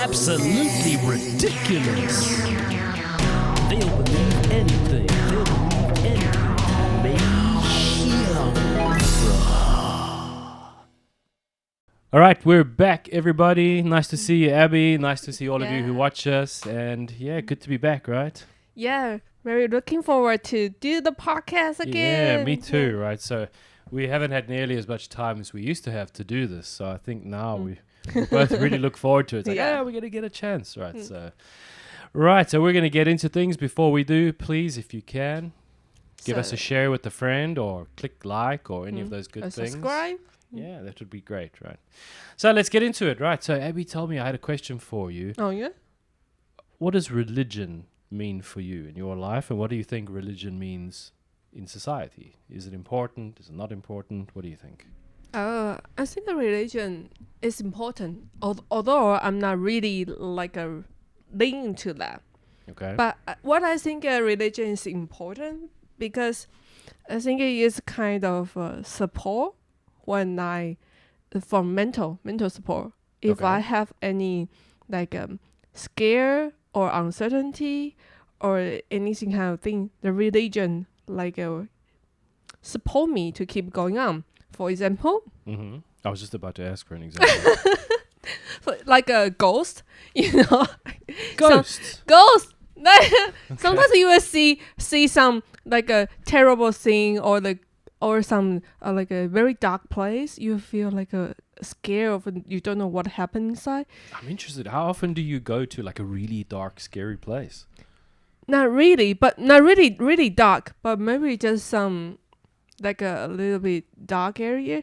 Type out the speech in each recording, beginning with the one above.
absolutely ridiculous. They'll believe anything. They'll believe anything. Maybe. All right, we're back, everybody. Nice to see you, Abby. Nice to see all of you who watch us. And yeah, good to be back, right? Yeah, very looking forward to do the podcast again. Yeah, me too, right? So we haven't had nearly as much time as we used to have to do this. So I think now we both really look forward to it. It's like, we're going to get a chance, right? So we're going to get into things. Before we do, please, if you can, give us a share with a friend or click like or any of those good things. Subscribe. Yeah, that would be great, right? So let's get into it, right? So Abby, tell me, I had a question for you. Oh, yeah? What does religion mean for you in your life, and what do you think religion means in society? Is it important? Is it not important? What do you think? I think the religion is important, although I'm not really like a leaning to that. Okay. But what I think religion is important because I think it is kind of support when for mental support. If I have any like scare or uncertainty or anything kind of thing, the religion like support me to keep going on. For example, I was just about to ask for an example. like a ghost, Ghosts. Ghost. Sometimes you will see some like a terrible thing or some like a very dark place. You feel like a scare of you don't know what happened inside. I'm interested. How often do you go to like a really dark, scary place? Not really, but not really, really dark. But maybe just some like a little bit dark area.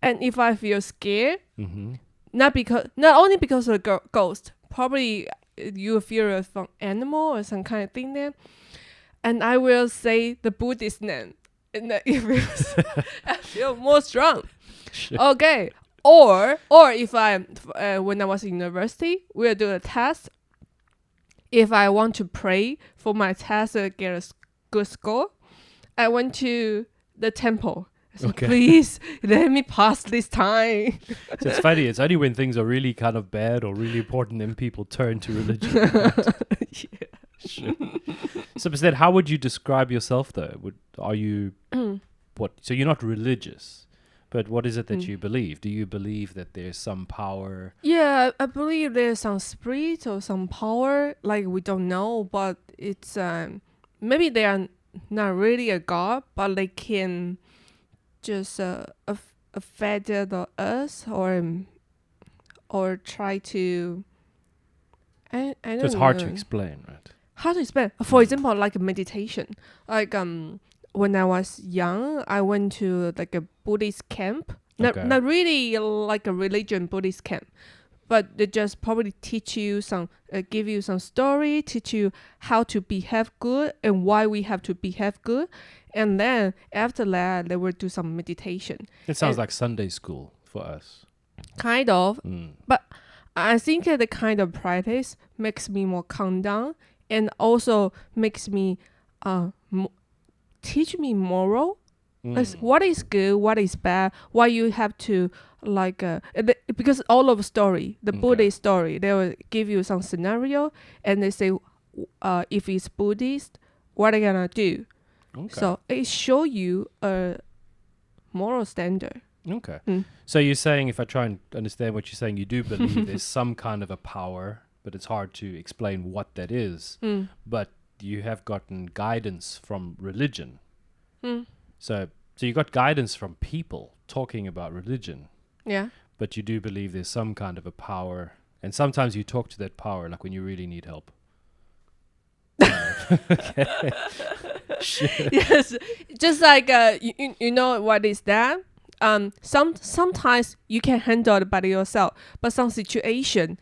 And if I feel scared, not only because of the ghost, probably you feel some animal or some kind of thing there. And I will say the Buddhist name. And I feel more strong. Sure. Okay. Or if I when I was in university, we'll do a test. If I want to pray for my test to get a good score, I went to the temple. I said, please let me pass this time. So it's funny. It's only when things are really kind of bad or really important then people turn to religion. Yeah. Sure. So, but then how would you describe yourself, though? Are you what? So you're not religious, but what is it that you believe? Do you believe that there's some power? Yeah, I believe there's some spirit or some power, like we don't know, but it's maybe they are not really a god, but they can just affect us or try to. I don't know. So it's hard to explain, right? How to explain? For example, like meditation. Like when I was young, I went to like a Buddhist camp. Not really like a religion Buddhist camp, but they just probably teach you some, give you some story, teach you how to behave good and why we have to behave good, and then after that they will do some meditation. It sounds like Sunday school for us. Kind of, but I think the kind of practice makes me more calm down. And also makes me, teach me moral. What is good, what is bad, why you have to like, because all of story, the Buddhist story, they will give you some scenario and they say, if it's Buddhist, what are you gonna do? Okay. So it show you a moral standard. Okay. So you're saying, if I try and understand what you're saying, you do believe there's some kind of a power, but it's hard to explain what that is. But you have gotten guidance from religion. So you got guidance from people talking about religion. Yeah. But you do believe there's some kind of a power. And sometimes you talk to that power, like when you really need help. Okay. Sure. Yes. Just like, you know what is that? Sometimes you can handle it by yourself. But some situation,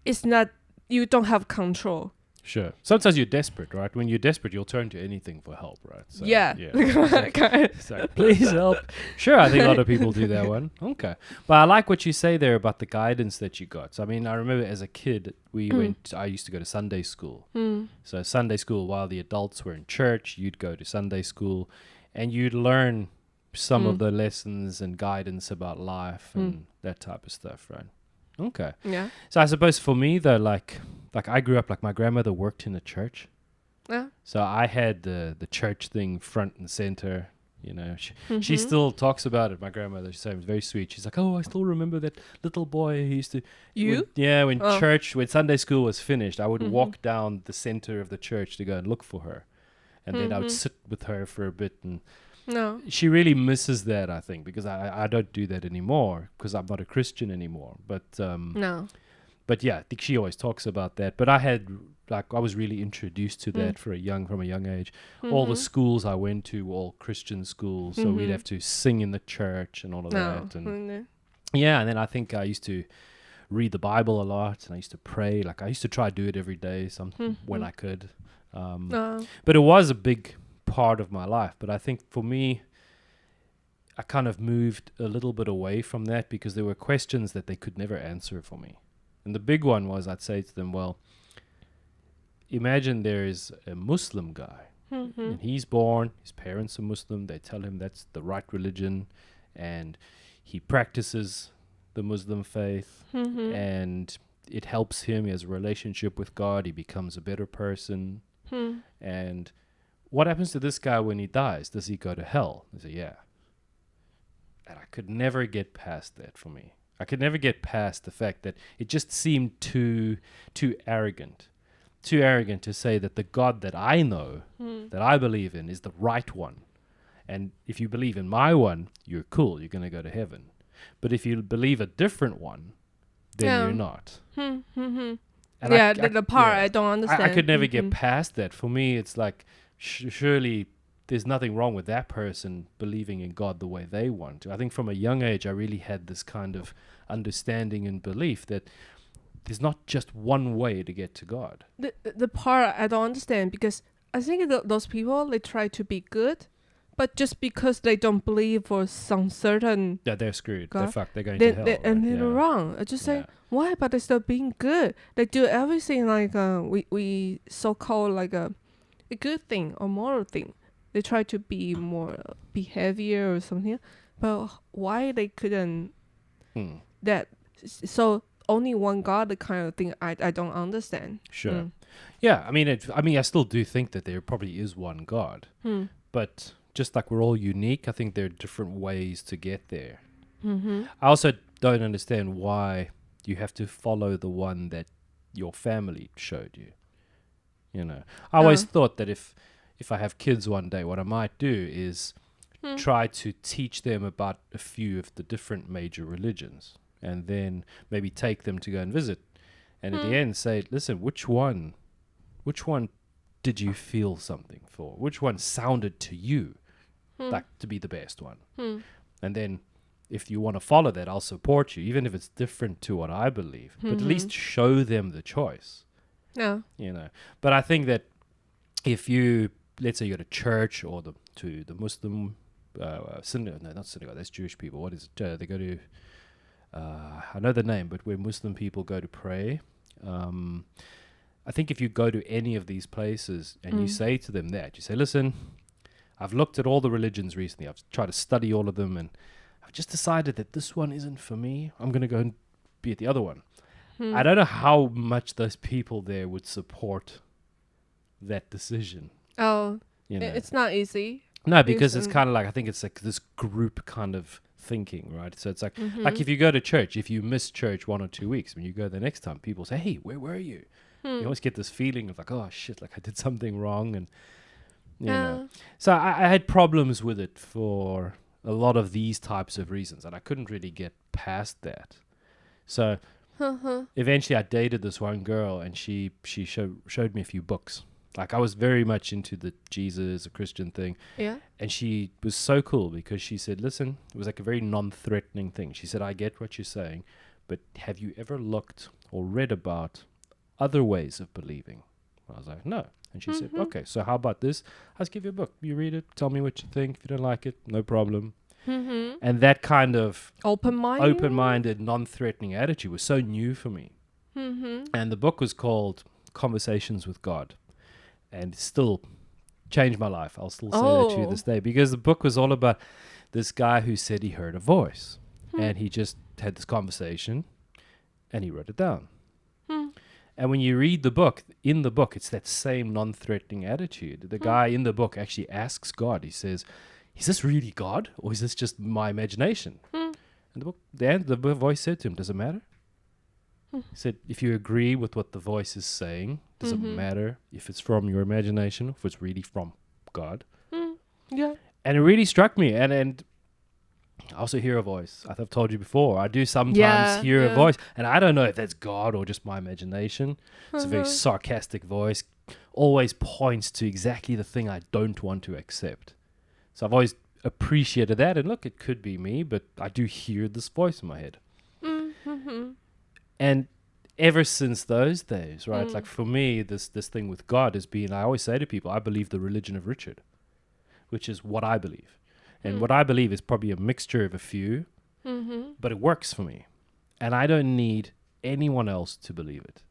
it's not, you don't have control. Sure. Sometimes you're desperate, right? When you're desperate, you'll turn to anything for help, right? So, yeah. It's like, please help. Sure, I think a lot of people do that one. Okay. But I like what you say there about the guidance that you got. So, I mean, I remember as a kid, I used to go to Sunday school. So Sunday school, while the adults were in church, you'd go to Sunday school and you'd learn some of the lessons and guidance about life and that type of stuff, right? Okay. Yeah. So I suppose for me though, like I grew up, like my grandmother worked in a church. Yeah. So I had the church thing front and center. You know, she Mhm. still talks about it. My grandmother, she said, it was very sweet. She's like, oh, I still remember that little boy who used to. You? When Oh. when Sunday school was finished, I would Mhm. walk down the center of the church to go and look for her. And then I would Mhm. sit with her for a bit. And No. she really misses that, I think, because I don't do that anymore because I'm not a Christian anymore. No. But yeah, I think she always talks about that. But I was really introduced to that from a young age. All the schools I went to were all Christian schools, so we'd have to sing in the church and all of that. And yeah, and then I think I used to read the Bible a lot, and I used to pray. Like I used to try to do it every day, when I could. No. But it was a big part of my life. But I think for me, I kind of moved a little bit away from that because there were questions that they could never answer for me. And the big one was, I'd say to them, well, imagine there is a Muslim guy and he's born, his parents are Muslim, they tell him that's the right religion, and he practices the Muslim faith, and it helps him. He has a relationship with God, he becomes a better person. And what happens to this guy when he dies? Does he go to hell? I say, yeah. And I could never get past that for me. I could never get past the fact that it just seemed too arrogant. Too arrogant to say that the God that I know, that I believe in, is the right one. And if you believe in my one, you're cool, you're going to go to heaven. But if you believe a different one, then you're not. And the part I don't understand. I could never get past that. For me, it's like, surely there's nothing wrong with that person believing in God the way they want to. I think from a young age, I really had this kind of understanding and belief that there's not just one way to get to God. The part I don't understand, because I think those people, they try to be good, but just because they don't believe for some certain Yeah, they're screwed. They're God, fucked. They're going to hell. and they're wrong. I just say, why? But they're still being good. They do everything like we so-called like a good thing or moral thing. They try to be more behavior or something, but why they couldn't that? So only one God, the kind of thing I don't understand. Sure. Yeah, I mean, I still do think that there probably is one God, but just like we're all unique, I think there are different ways to get there. I also don't understand why you have to follow the one that your family showed you. You know, I always thought that if I have kids one day, what I might do is try to teach them about a few of the different major religions, and then maybe take them to go and visit, and at the end say, listen, which one did you feel something for? Which one sounded to you like to be the best one? And then if you want to follow that, I'll support you, even if it's different to what I believe, but at least show them the choice. Yeah. You know, but I think that if you, let's say you go to church or to the Muslim synagogue, no, not synagogue, that's Jewish people. What is it? They go to, I know the name, but where Muslim people go to pray. I think if you go to any of these places and you say to them that, you say, listen, I've looked at all the religions recently. I've tried to study all of them, and I've just decided that this one isn't for me. I'm going to go and be at the other one. I don't know how much those people there would support that decision. Oh, You know? it's not easy. No, because it's kind of like, I think it's like this group kind of thinking, right? So it's like if you go to church, if you miss church 1 or 2 weeks, when you go the next time, people say, hey, where were you? You always get this feeling of like, oh shit, like I did something wrong. And you know, so I had problems with it for a lot of these types of reasons, and I couldn't really get past that. So eventually I dated this one girl, and she showed me a few books. Like I was very much into the Jesus, a Christian thing. Yeah. And she was so cool because she said, listen, it was like a very non-threatening thing. She said, I get what you're saying, but have you ever looked or read about other ways of believing? I was like, no. And she said, okay, so how about this? I'll just give you a book. You read it. Tell me what you think. If you don't like it, no problem. And that kind of open-minded, non-threatening attitude was so new for me. And the book was called Conversations with God. And it still changed my life. I'll still say that to you this day. Because the book was all about this guy who said he heard a voice. And he just had this conversation. And he wrote it down. And when you read the book, in the book, it's that same non-threatening attitude. The guy in the book actually asks God, he says, is this really God or is this just my imagination? And the voice said to him, does it matter? He said, if you agree with what the voice is saying, does it matter if it's from your imagination or if it's really from God? Yeah. And it really struck me. And I also hear a voice. I've told you before. I do sometimes hear a voice. And I don't know if that's God or just my imagination. It's a very sarcastic voice. Always points to exactly the thing I don't want to accept. So I've always appreciated that. And look, it could be me, but I do hear this voice in my head. And ever since those days, right, like for me, this thing with God has been, I always say to people, I believe the religion of Richard, which is what I believe. And what I believe is probably a mixture of a few, but it works for me. And I don't need anyone else to believe it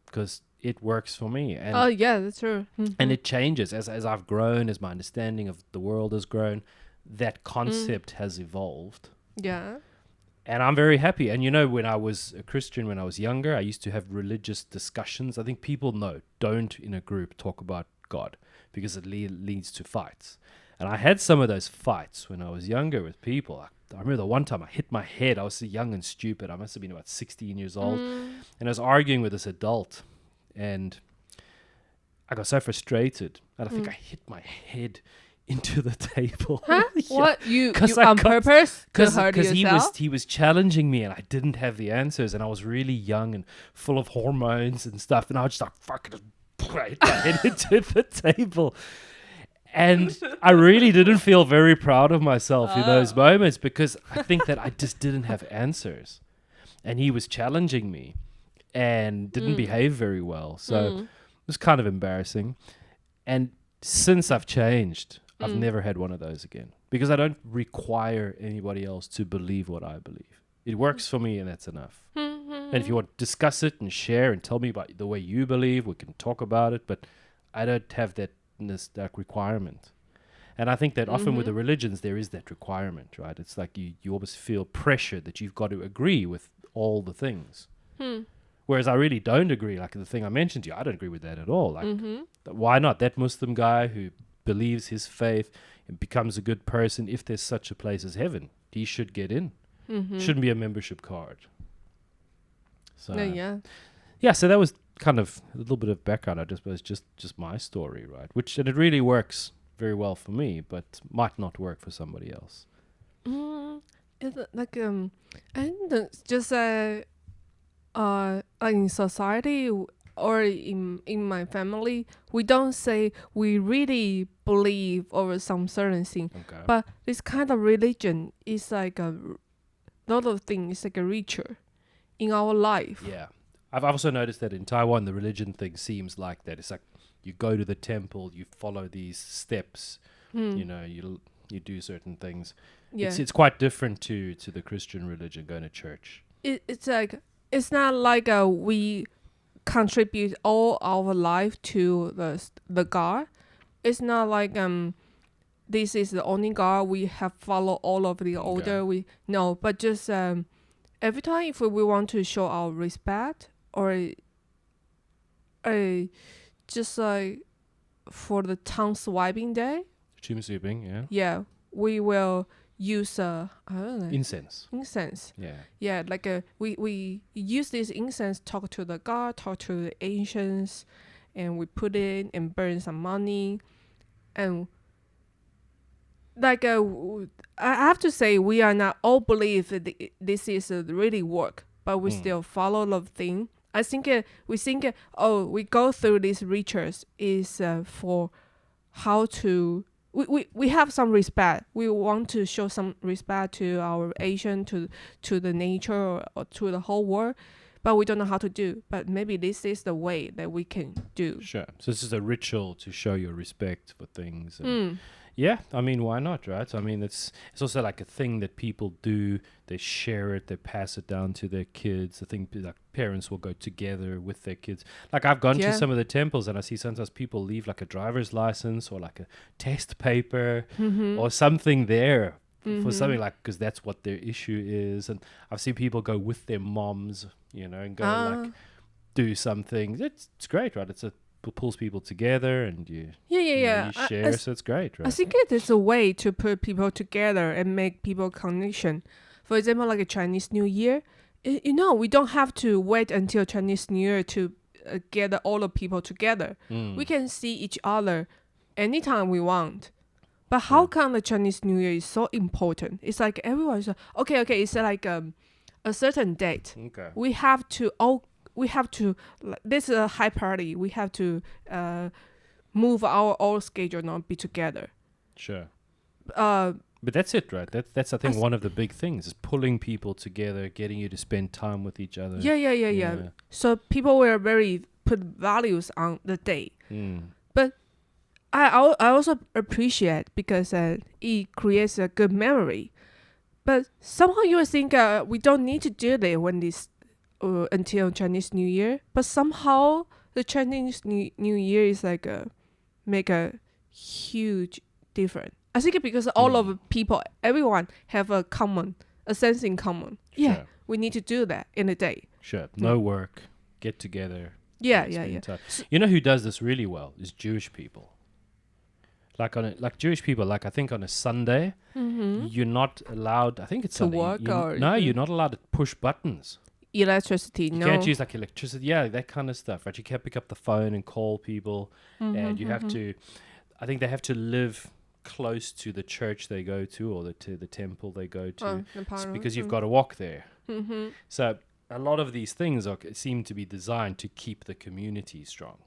because it works for me. And that's true. and it changes as I've grown, as my understanding of the world has grown, that concept has evolved. Yeah. And I'm very happy. And you know, when I was a Christian, when I was younger, I used to have religious discussions. I think people know, don't in a group talk about God because it leads to fights. And I had some of those fights when I was younger with people. I remember the one time I hit my head. I was so young and stupid. I must have been about 16 years old. And I was arguing with this adult. And I got so frustrated. And I think I hit my head into the table. Huh? What? You on purpose to hurt yourself? Because he was challenging me and I didn't have the answers. And I was really young and full of hormones and stuff. And I was just like, fucking hit my head into the table. And I really didn't feel very proud of myself in those moments because I think that I just didn't have answers. And he was challenging me and didn't behave very well. So it was kind of embarrassing. And since I've changed, I've never had one of those again because I don't require anybody else to believe what I believe. It works for me and that's enough. And if you want to discuss it and share and tell me about the way you believe, we can talk about it. But I don't have that requirement. And I think that often with the religions there is that requirement, right? It's like you almost feel pressure that you've got to agree with all the things. Whereas I really don't agree. Like the thing I mentioned to you, I don't agree with that at all. Like why not? That Muslim guy who believes his faith and becomes a good person, if there's such a place as heaven, he should get in. Shouldn't be a membership card. So so that was kind of a little bit of background. I just was just my story, right? And it really works very well for me, but might not work for somebody else. It's like and just in society or in my family, we don't say we really believe over some certain thing. Okay. But this kind of religion is like a lot of things, like a ritual in our life. Yeah. I've also noticed that in Taiwan, the religion thing seems like that. It's like you go to the temple, you follow these steps, you know, you do certain things. Yeah. It's quite different to the Christian religion, going to church. It's like, it's not like we contribute all our life to the God. It's not like this is the only God we have followed all of the order. But just every time if we want to show our respect or just like for the tongue swiping day. Chim sweeping, yeah. Yeah, we will use I don't know. Incense. Yeah. Yeah, like we use this incense, talk to the God, talk to the ancients, and we put it and burn some money, and like I have to say we are not all believe that this is really work, but we still follow the thing. I think we go through these rituals is for how to we have some respect. We want to show some respect to our Asian, to the nature or to the whole world, but we don't know how to do. But maybe this is the way that we can do. Sure. So this is a ritual to show your respect for things. And yeah, I mean, why not, right? I mean, it's also like a thing that people do. They share it, they pass it down to their kids. I think like parents will go together with their kids. Like I've gone to some of the temples and I see sometimes people leave like a driver's license or like a test paper or something there for something like, because that's what their issue is. And I've seen people go with their moms, and go like do something. It's great, right? It pulls people together, and you share, so it's great, right? I think it is a way to put people together and make people connection. For example, like a Chinese New Year, we don't have to wait until Chinese New Year to gather all the people together. We can see each other anytime we want. But how come the Chinese New Year is so important? It's like everyone's okay. It's like a certain date. Okay. We have to this is a high priority. We have to move our all schedule not be together. Sure. But that's it, right? That's I think one of the big things is pulling people together, getting you to spend time with each other. Yeah. So people will very put values on the day. But I also appreciate because it creates a good memory. But somehow you think we don't need to do that when this until Chinese New Year. But somehow the Chinese New Year is like make a huge difference. I think because all of people, everyone have a sense in common. Sure. Yeah, we need to do that in a day. Sure. No work, get together. Yeah. You know who does this really well is Jewish people. Like Jewish people, like I think on a Sunday, you're not allowed. I think it's to Sunday. Work you're not allowed to push buttons. Electricity, you can't use like electricity. Yeah, that kind of stuff, right? You can't pick up the phone and call people, and you have to. I think they have to live close to the church they go to or to the temple they go to, because you've got to walk there. So a lot of these things seem to be designed to keep the community strong.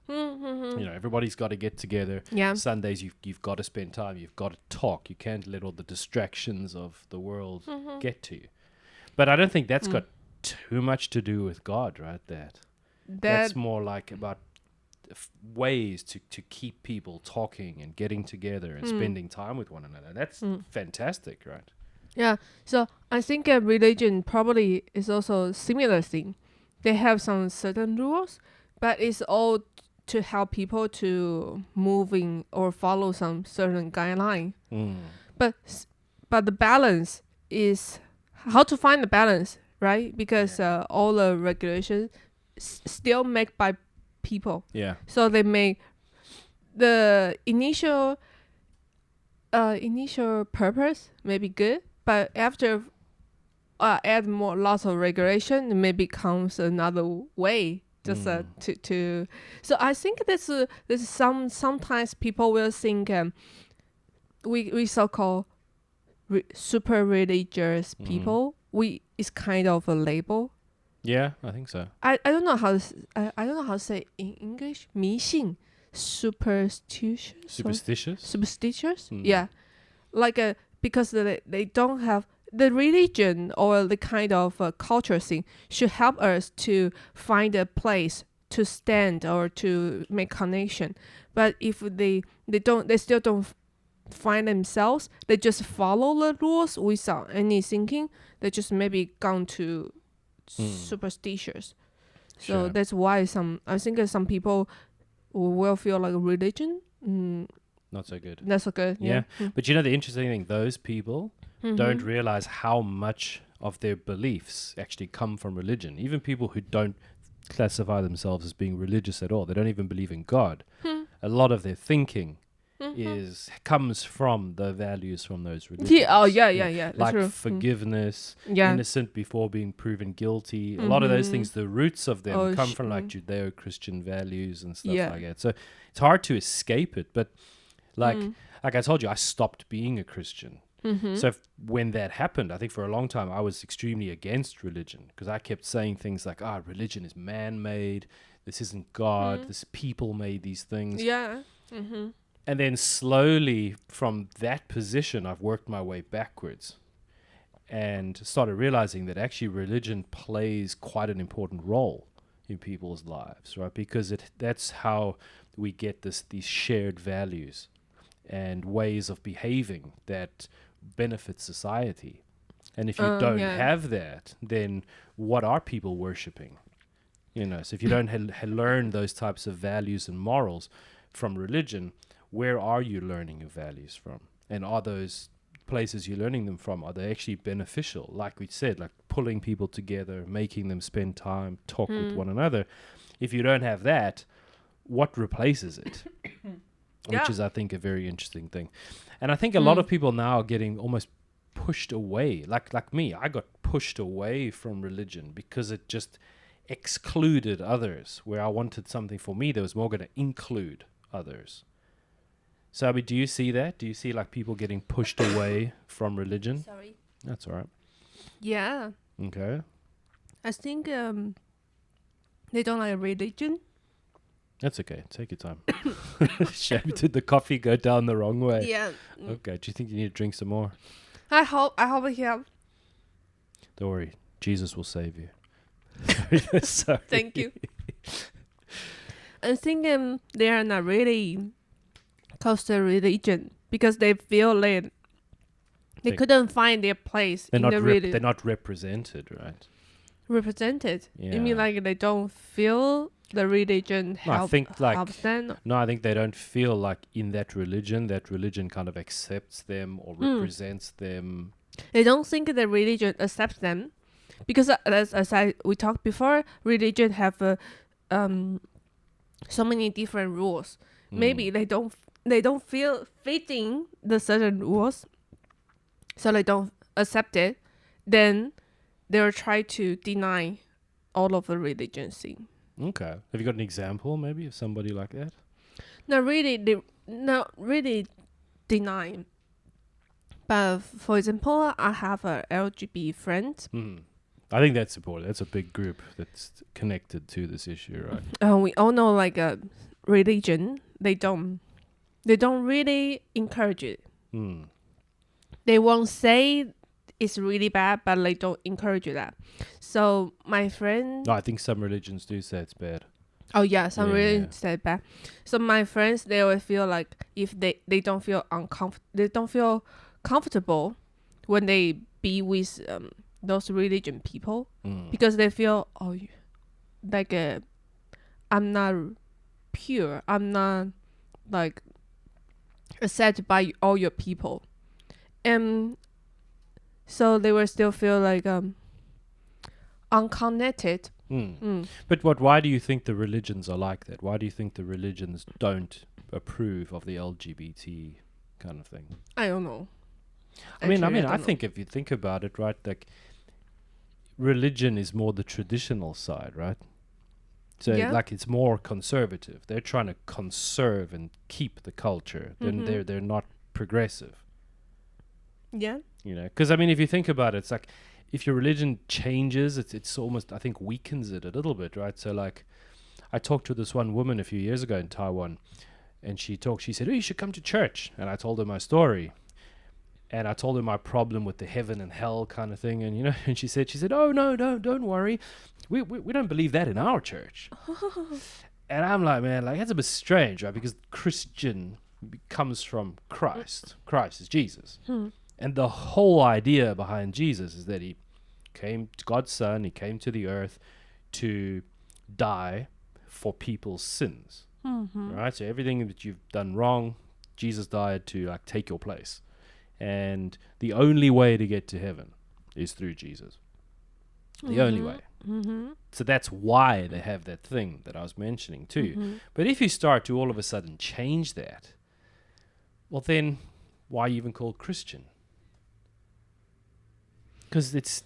Everybody's got to get together. Yeah. Sundays you've got to spend time. You've got to talk. You can't let all the distractions of the world get to you. But I don't think that's got too much to do with God, right? That's more like about ways to keep people talking and getting together and spending time with one another. That's fantastic, right? Yeah. So I think religion probably is also a similar thing. They have some certain rules, but it's all to help people to moving or follow some certain guideline. But the balance is how to find the balance, right? Because all the regulations still made by people. Yeah. So they make the initial purpose may be good, but after add lots of regulation, it may becomes another way. Just to so I think this sometimes people will think we so-called super religious people, it's kind of a label. Yeah, I think so. I don't know how to say in English. 迷信, superstitious. Yeah, like because they don't have the religion or the kind of culture thing should help us to find a place to stand or to make connection. But if they still don't find themselves, they just follow the rules without any thinking. They just maybe gone to superstitious. So that's why I think some people will feel like religion not so good. Not so good. Yeah. But the interesting thing, those people don't realize how much of their beliefs actually come from religion. Even people who don't classify themselves as being religious at all, they don't even believe in God. A lot of their thinking comes from the values from those religions. Yeah. Like true. Forgiveness, innocent before being proven guilty. A lot of those things, the roots of them come from like Judeo-Christian values and stuff like that. So it's hard to escape it. But like I told you, I stopped being a Christian. So when that happened, I think for a long time I was extremely against religion because I kept saying things like, religion is man-made. This isn't God. This people made these things. Yeah. And then slowly from that position, I've worked my way backwards and started realizing that actually religion plays quite an important role in people's lives, right? Because that's how we get these shared values and ways of behaving that benefit society. And if you don't have that, then what are people worshipping? So if you don't learn those types of values and morals from religion, where are you learning your values from? And are those places you're learning them from, are they actually beneficial? Like we said, like pulling people together, making them spend time, talk with one another. If you don't have that, what replaces it? Which is, I think, a very interesting thing. And I think a lot of people now are getting almost pushed away. Like me, I got pushed away from religion because it just excluded others, where I wanted something for me that was more going to include others. So, I mean, do you see that? Do you see like people getting pushed away from religion? Sorry. That's all right. Yeah. Okay. I think they don't like religion. That's okay. Take your time. Shame, did the coffee go down the wrong way? Yeah. Okay. Do you think you need to drink some more? I hope he have. Don't worry. Jesus will save you. Sorry. Thank you. I think they are not really close to religion because they feel like they couldn't find their place in the religion. They're not represented, right? Represented? Yeah. You mean like they don't feel the religion helps them? No, I think they don't feel like in that religion kind of accepts them or represents them. They don't think the religion accepts them because as we talked before, religion have so many different rules. Maybe they don't feel fitting the certain rules, so they don't accept it. Then they'll try to deny all of the religion thing. Okay. Have you got an example maybe of somebody like that? Not really deny. But for example, I have a LGBT friend. I think that's important. That's a big group that's connected to this issue, right? We all know like a religion. They don't really encourage it. They won't say it's really bad, but they don't encourage that. So my friend... No, I think some religions do say it's bad. Oh yeah, some religions say it's bad. So my friends, they will feel like if they don't feel comfortable when they be with those religion people because they feel like I'm not pure, I'm not like accepted by all your people, and so they will still feel like unconnected. But why do you think the religions are like that? Why do you think the religions don't approve of the LGBT kind of thing? I don't know. I think if you think about it, right, like religion is more the traditional side, right? So like it's more conservative. They're trying to conserve and keep the culture. Then they're not progressive. Yeah. You know, because I mean, if you think about it, it's like if your religion changes, it's almost, I think, weakens it a little bit, right? So like, I talked to this one woman a few years ago in Taiwan, and she said, "Oh, you should come to church." And I told her my story. And I told her my problem with the heaven and hell kind of thing, and you know, and she said, "Oh no, don't worry, we don't believe that in our church." And I'm like, man, like that's a bit strange, right? Because Christian comes from Christ. Christ is Jesus, and the whole idea behind Jesus is that he came, God's Son, he came to the earth to die for people's sins, right? So everything that you've done wrong, Jesus died to like take your place. And the only way to get to heaven is through Jesus. The only way. So that's why they have that thing that I was mentioning too. But if you start to all of a sudden change that, well then, why are you even called Christian? Because it's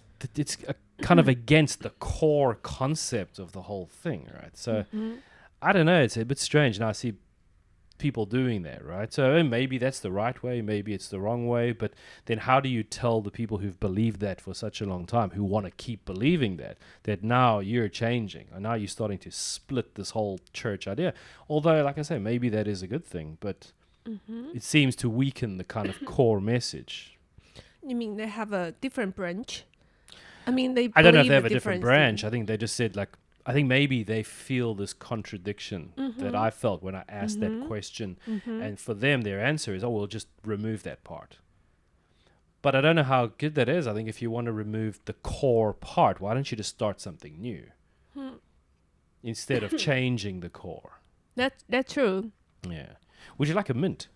kind of against the core concept of the whole thing, right? So, I don't know, it's a bit strange. Now I see people doing that, right? So maybe that's the right way, maybe it's the wrong way, but then how do you tell the people who've believed that for such a long time, who want to keep believing that now you're changing, and now you're starting to split this whole church idea? Although, like I say, maybe that is a good thing, but it seems to weaken the kind of core message. You mean they have a different branch? I mean, I don't know if they have a different branch. I think they just said, like, I think maybe they feel this contradiction that I felt when I asked that question. And for them, their answer is, we'll just remove that part. But I don't know how good that is. I think if you want to remove the core part, why don't you just start something new instead of changing the core? That's true. Yeah. Would you like a mint?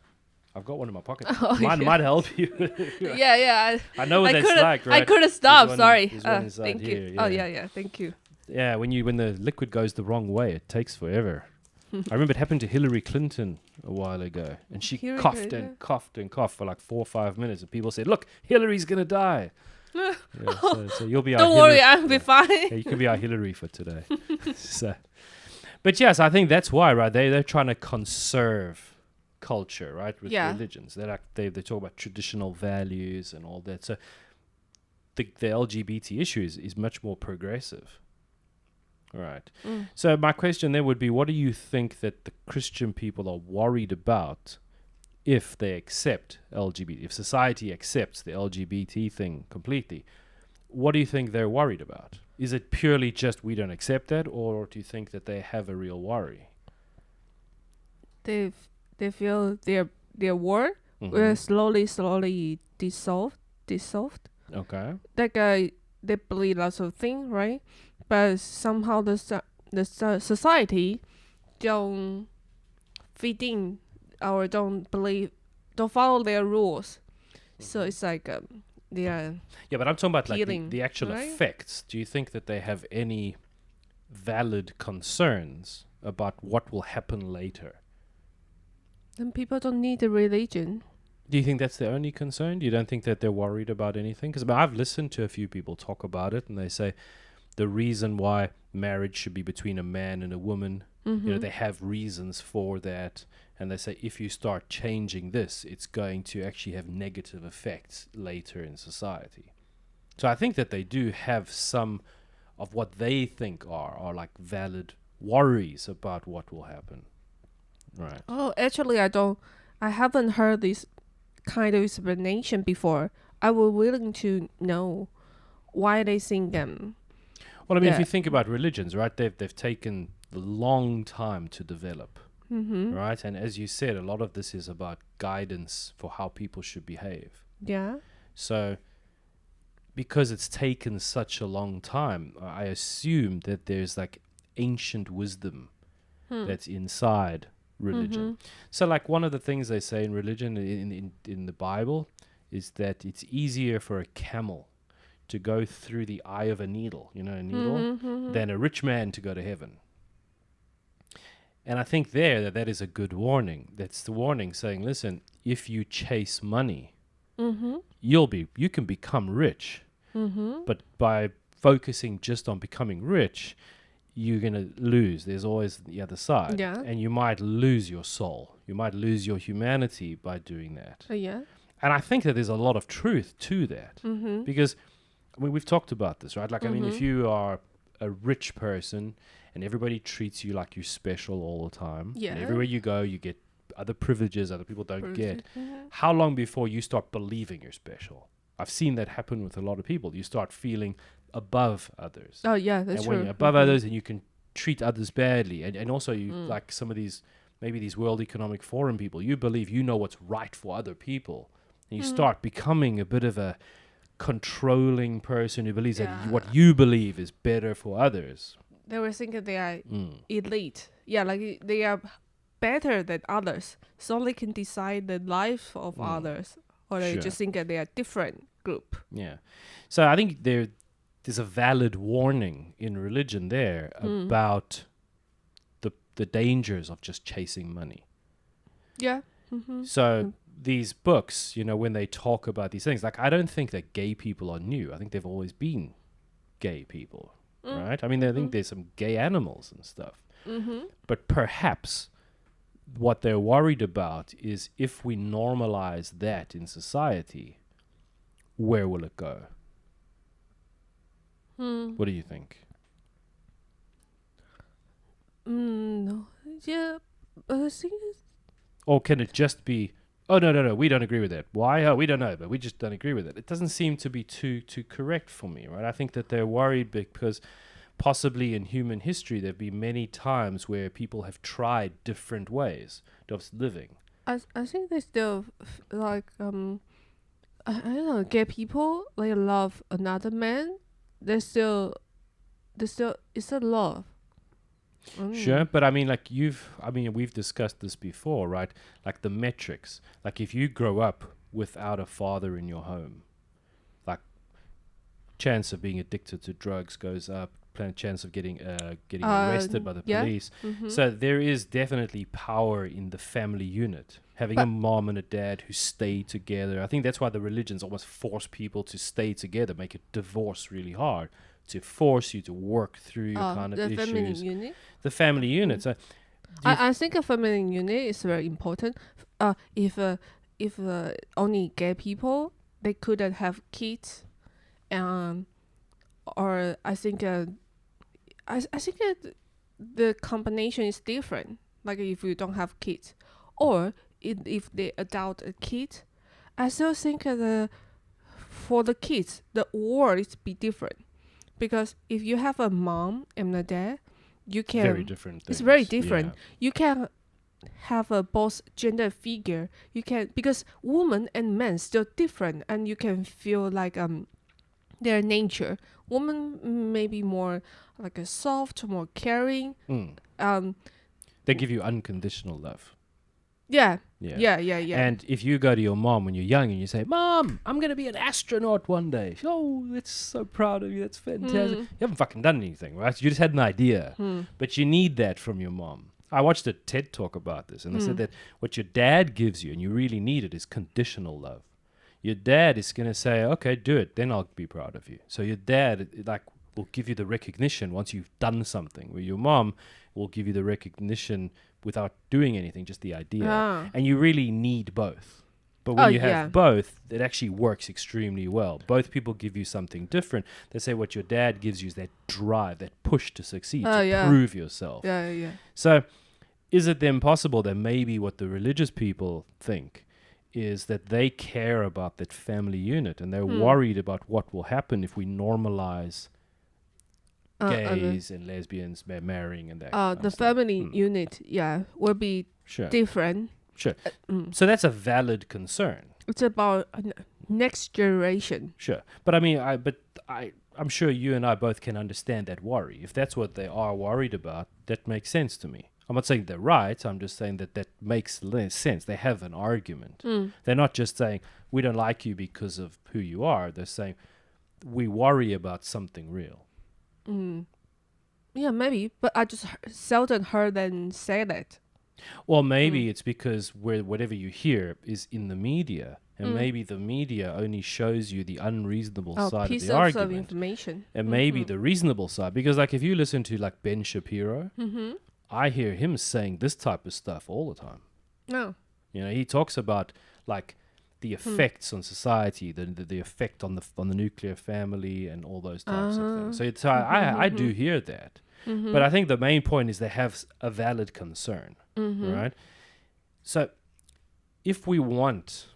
I've got one in my pocket. Oh, Mine might help you. Yeah. I know what that's like, right? I couldn't stop. Sorry. There's one inside Thank here, you. Oh yeah. Thank you. Yeah, when the liquid goes the wrong way, it takes forever. I remember it happened to Hillary Clinton a while ago, and she coughed and coughed and coughed for like 4 or 5 minutes, and people said, "Look, Hillary's gonna die." So you'll be our Don't worry, I'll be fine. You can be our Hillary for today. But yes, I think that's why, right? They're trying to conserve culture, right, with religions. They talk about traditional values and all that. So the LGBT issue is much more progressive. Right. So my question then would be, what do you think that the Christian people are worried about if they accept LGBT, if society accepts the LGBT thing completely? What do you think they're worried about? Is it purely just we don't accept that, or do you think that they have a real worry? They feel their world will slowly dissolved. Okay. Like they believe lots of things, right? But somehow the society don't fit in or don't follow their rules. So it's like they are. Yeah, but I'm talking about healing, like the actual right? effects. Do you think that they have any valid concerns about what will happen later? Then people don't need a religion. Do you think that's their only concern? You don't think that they're worried about anything? Because I've listened to a few people talk about it, and they say the reason why marriage should be between a man and a woman, they have reasons for that. And they say if you start changing this, it's going to actually have negative effects later in society. So I think that they do have some of what they think are like valid worries about what will happen. Right. Oh, actually, I haven't heard this kind of explanation before. I was willing to know why they think Well, I mean, if you think about religions, right, they've taken a long time to develop, right? And as you said, a lot of this is about guidance for how people should behave. Yeah. So because it's taken such a long time, I assume that there's like ancient wisdom that's inside religion. So like one of the things they say in religion in the Bible is that it's easier for a camel to go through the eye of a needle, a needle, than a rich man to go to heaven. And I think that is a good warning. That's the warning saying, listen, if you chase money, you can become rich. But by focusing just on becoming rich, you're going to lose. There's always the other side. Yeah. And you might lose your soul. You might lose your humanity by doing that. Yeah. And I think that there's a lot of truth to that. Because we've talked about this, right? Like, I mean, if you are a rich person and everybody treats you like you're special all the time, and everywhere you go, you get other privileges other people don't get, how long before you start believing you're special? I've seen that happen with a lot of people. You start feeling above others. Oh, yeah, that's and true. when you're above others and you can treat others badly, and also you like some of these, maybe these World Economic Forum people, you believe you know what's right for other people. And you start becoming a bit of a controlling person who believes that what you believe is better for others. They were thinking they are elite. Yeah, like they are better than others, so they can decide the life of others, or they just think that they are different group. Yeah, so I think there's a valid warning in religion there about the dangers of just chasing money. Yeah. So these books, when they talk about these things, like I don't think that gay people are new. I think they've always been gay people, right? I mean, I think there's some gay animals and stuff. But perhaps what they're worried about is if we normalize that in society, where will it go? What do you think? No. Yeah. I think Or can it just be, oh, no, we don't agree with that. Why? Oh, we don't know, but we just don't agree with it. It doesn't seem to be too correct for me, right? I think that they're worried because possibly in human history there have been many times where people have tried different ways of living. I think they still like I don't know, gay people they love another man. They still it's a love. Sure, but I mean, like we've discussed this before, right? Like the metrics. Like if you grow up without a father in your home, like chance of being addicted to drugs goes up, chance of getting arrested by the police. So there is definitely power in the family unit. Having a mom and a dad who stay together. I think that's why the religions almost force people to stay together, make it divorce really hard, to force you to work through your kind of issues. Family unit. The family unit. So I think a family unit is very important. If only gay people they couldn't have kids, or I think the combination is different. Like if you don't have kids, or if they adopt a kid, I still think for the kids the world is be different, because if you have a mom and a dad, you can very different things. It's very different. Yeah. You can have a both gender figure. You can, because woman and men still different, and you can feel like their nature. Woman may be more like a soft, more caring. They give you unconditional love. Yeah. Yeah. And And if you go to your mom when you're young and you say, "Mom, I'm going to be an astronaut one day." Oh, that's so proud of you. That's fantastic. You haven't fucking done anything, right? You just had an idea. But you need that from your mom. I watched a TED talk about this, and they said that what your dad gives you, and you really need it, is conditional love. Your dad is going to say, "Okay, do it. Then I'll be proud of you." So your dad, will give you the recognition once you've done something, where your mom will give you the recognition without doing anything, just the idea. And you really need both. But when you have both, it actually works extremely well. Both people give you something different. They say what your dad gives you is that drive, that push to succeed, to prove yourself. Yeah. So is it then possible that maybe what the religious people think is that they care about that family unit, and they're worried about what will happen if we normalize gays and lesbians marrying and that kind the of stuff. family unit, will be different. Sure. So that's a valid concern. It's about next generation. Sure. But I mean, I'm sure you and I both can understand that worry. If that's what they are worried about, that makes sense to me. I'm not saying they're right. I'm just saying that makes sense. They have an argument. They're not just saying, we don't like you because of who you are. They're saying, we worry about something real. Yeah, maybe. But I just seldom heard them say that. Well, maybe it's because whatever you hear is in the media. And maybe the media only shows you the unreasonable side of the argument. Of information. And maybe the reasonable side. Because like if you listen to like Ben Shapiro, I hear him saying this type of stuff all the time. No. You know, he talks about like the effects on society, the effect on the nuclear family and all those types of things. So it's I do hear that. But I think the main point is they have a valid concern, right? So if we want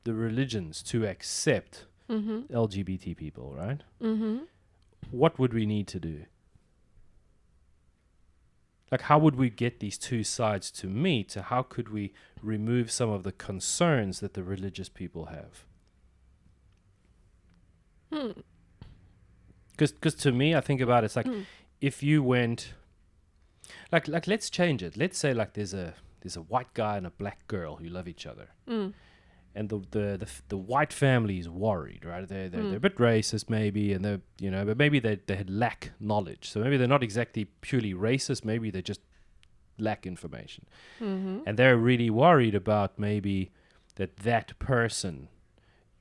the religions to accept LGBT people, right? What would we need to do? Like, how would we get these two sides to meet? How could we remove some of the concerns that the religious people have? Because to me, I think about it, it's like if you went, like let's change it. Let's say like there's a white guy and a black girl who love each other, and the white family is worried, right? They're a bit racist maybe, and but maybe they lack knowledge. So maybe they're not exactly purely racist. Maybe they just lack information, and they're really worried about maybe that person,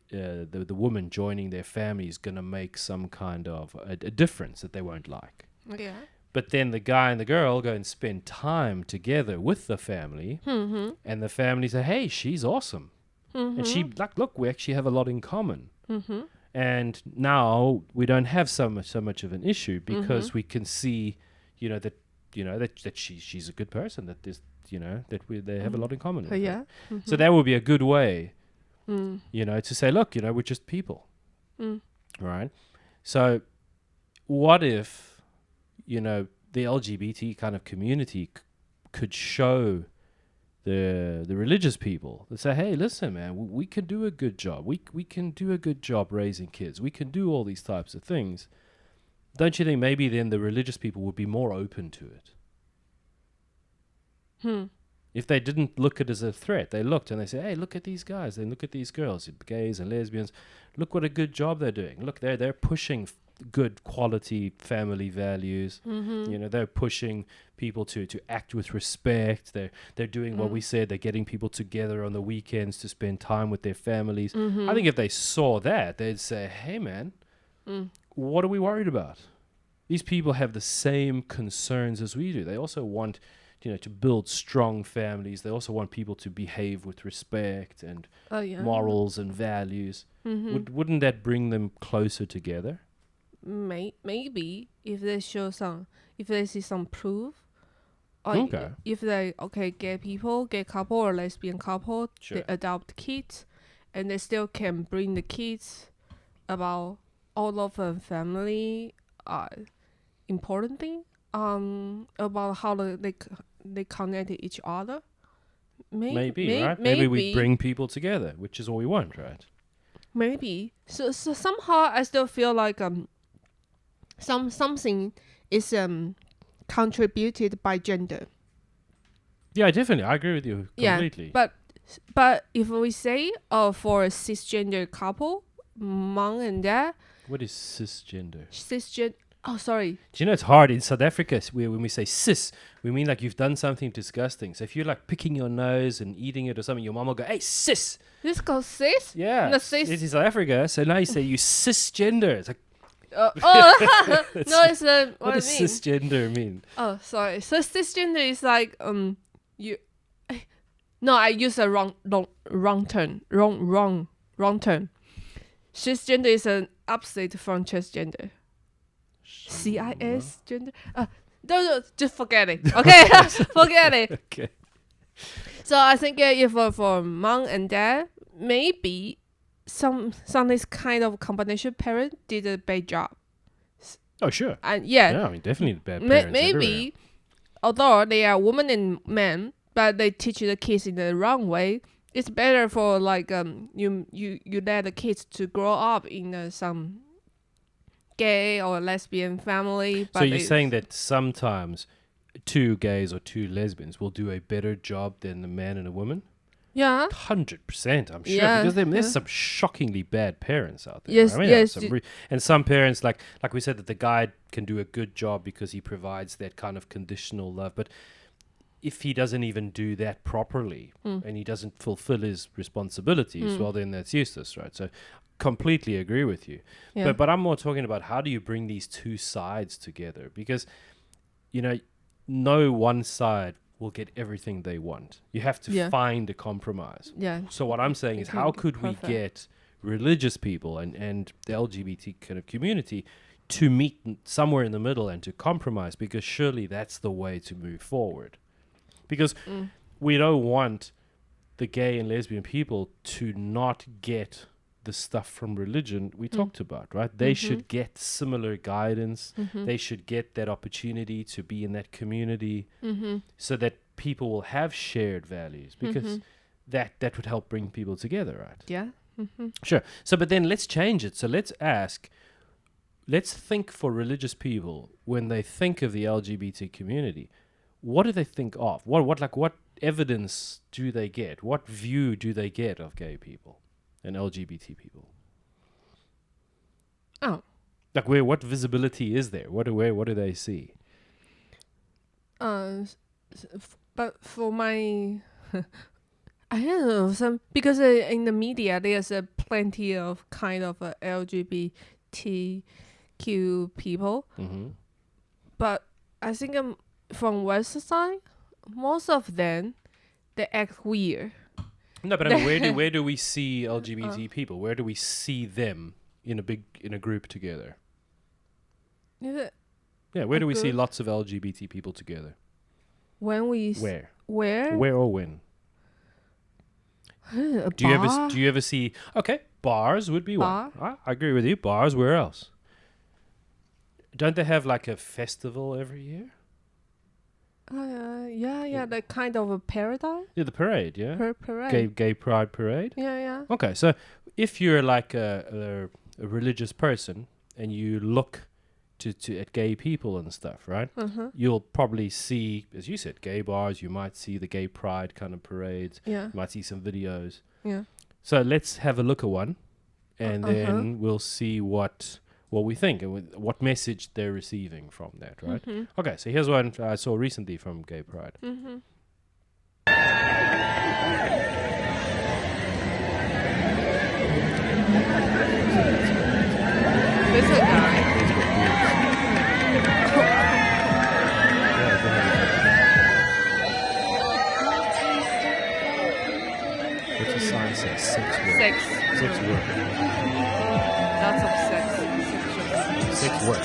the woman joining their family, is going to make some kind of a difference that they won't like. Yeah. But then the guy and the girl go and spend time together with the family, and the family say, "Hey, she's awesome." And she look, we actually have a lot in common. And now we don't have so much of an issue because we can see, that she's a good person, that there's, they have a lot in common. So that would be a good way, to say, look, we're just people, right? So what if, the LGBT kind of community could show the religious people that say, hey, listen, man, we can do a good job. We can do a good job raising kids. We can do all these types of things. Don't you think maybe then the religious people would be more open to it? If they didn't look at it as a threat, they looked and they said, hey, look at these guys. They look at these girls, gays and lesbians. Look what a good job they're doing. Look, they're pushing good quality family values. You know, they're pushing people to act with respect. They're doing what we said. They're getting people together on the weekends to spend time with their families. I think if they saw that, they'd say, hey, man, what are we worried about? These people have the same concerns as we do. They also want to build strong families. They also want people to behave with respect and morals and values. Wouldn't that bring them closer together? Maybe if they see some proof, or if gay people, gay couple or lesbian couple, they adopt kids, and they still can bring the kids about all of the family important thing, about how they connect each other. Maybe, right? Maybe we bring people together, which is what we want, right? Maybe. So somehow I still feel like something is contributed by gender. Yeah, definitely. I agree with you completely. Yeah, but if we say for a cisgender couple, mom and dad. What is cisgender? Oh, sorry. Do you know it's hard in South Africa? When we say cis, we mean like you've done something disgusting. So if you're like picking your nose and eating it or something, your mom will go, "Hey, cis." This called cis. Yeah, no, cis. It's in South Africa. So now you say you cisgender. It's like. No, it's what does cisgender mean? Oh, sorry. So cisgender is like you. No, I use a wrong term. Wrong term. Cisgender is an opposite from transgender. CIS gender. No, just forget it. Okay, forget it. Okay. So I think if for mom and dad, maybe some this kind of combination parent did a bad job. Oh sure. And I mean definitely bad parents. Maybe, everywhere. Although they are women and men, but they teach the kids in the wrong way. It's better for like you let the kids to grow up in some gay or lesbian family. But so you're saying that sometimes two gays or two lesbians will do a better job than a man and a woman? Yeah. 100%, I'm sure. Because there's some shockingly bad parents out there. Yes, I mean, yes. And some parents, like we said, that the guy can do a good job because he provides that kind of conditional love. But if he doesn't even do that properly and he doesn't fulfill his responsibilities, well, then that's useless, right? So completely agree with you. Yeah. But I'm more talking about how do you bring these two sides together? Because, no one side will get everything they want. You have to find a compromise. Yeah. So what I'm saying is how could we get religious people and the LGBT kind of community to meet somewhere in the middle and to compromise? Because surely that's the way to move forward. Because we don't want the gay and lesbian people to not get the stuff from religion we talked about, right? They should get similar guidance. They should get that opportunity to be in that community so that people will have shared values, because that would help bring people together, right? Yeah. Sure. So, but then let's change it. So let's think for religious people, when they think of the LGBT community, what do they think of? What evidence do they get? What view do they get of gay people and LGBT people? Oh. Like what visibility is there? What do they see? But for my I don't know, because in the media there's plenty of kind of LGBTQ people, but I think from West side, most of them they act weird. No, but I mean, where do we see LGBT people? Where do we see them in a group together? Where do we see lots of LGBT people together? When we where or when? Do you ever see? Okay, bars would be one. I agree with you. Bars. Where else? Don't they have like a festival every year? The kind of a paradise. Yeah, the parade. Yeah, parade. Gay Pride parade. Yeah. Okay, so if you're like a religious person and you look at gay people and stuff, right? You'll probably see, as you said, gay bars. You might see the gay pride kind of parades. Yeah. You might see some videos. Yeah. So let's have a look at one, and then we'll see what we think and what message they're receiving from that, right? Okay, so here's one I saw recently from Gay Pride. There's a guy. What's the sign say? Sex work. Sex. Sex work. Lots of sex. Sex work.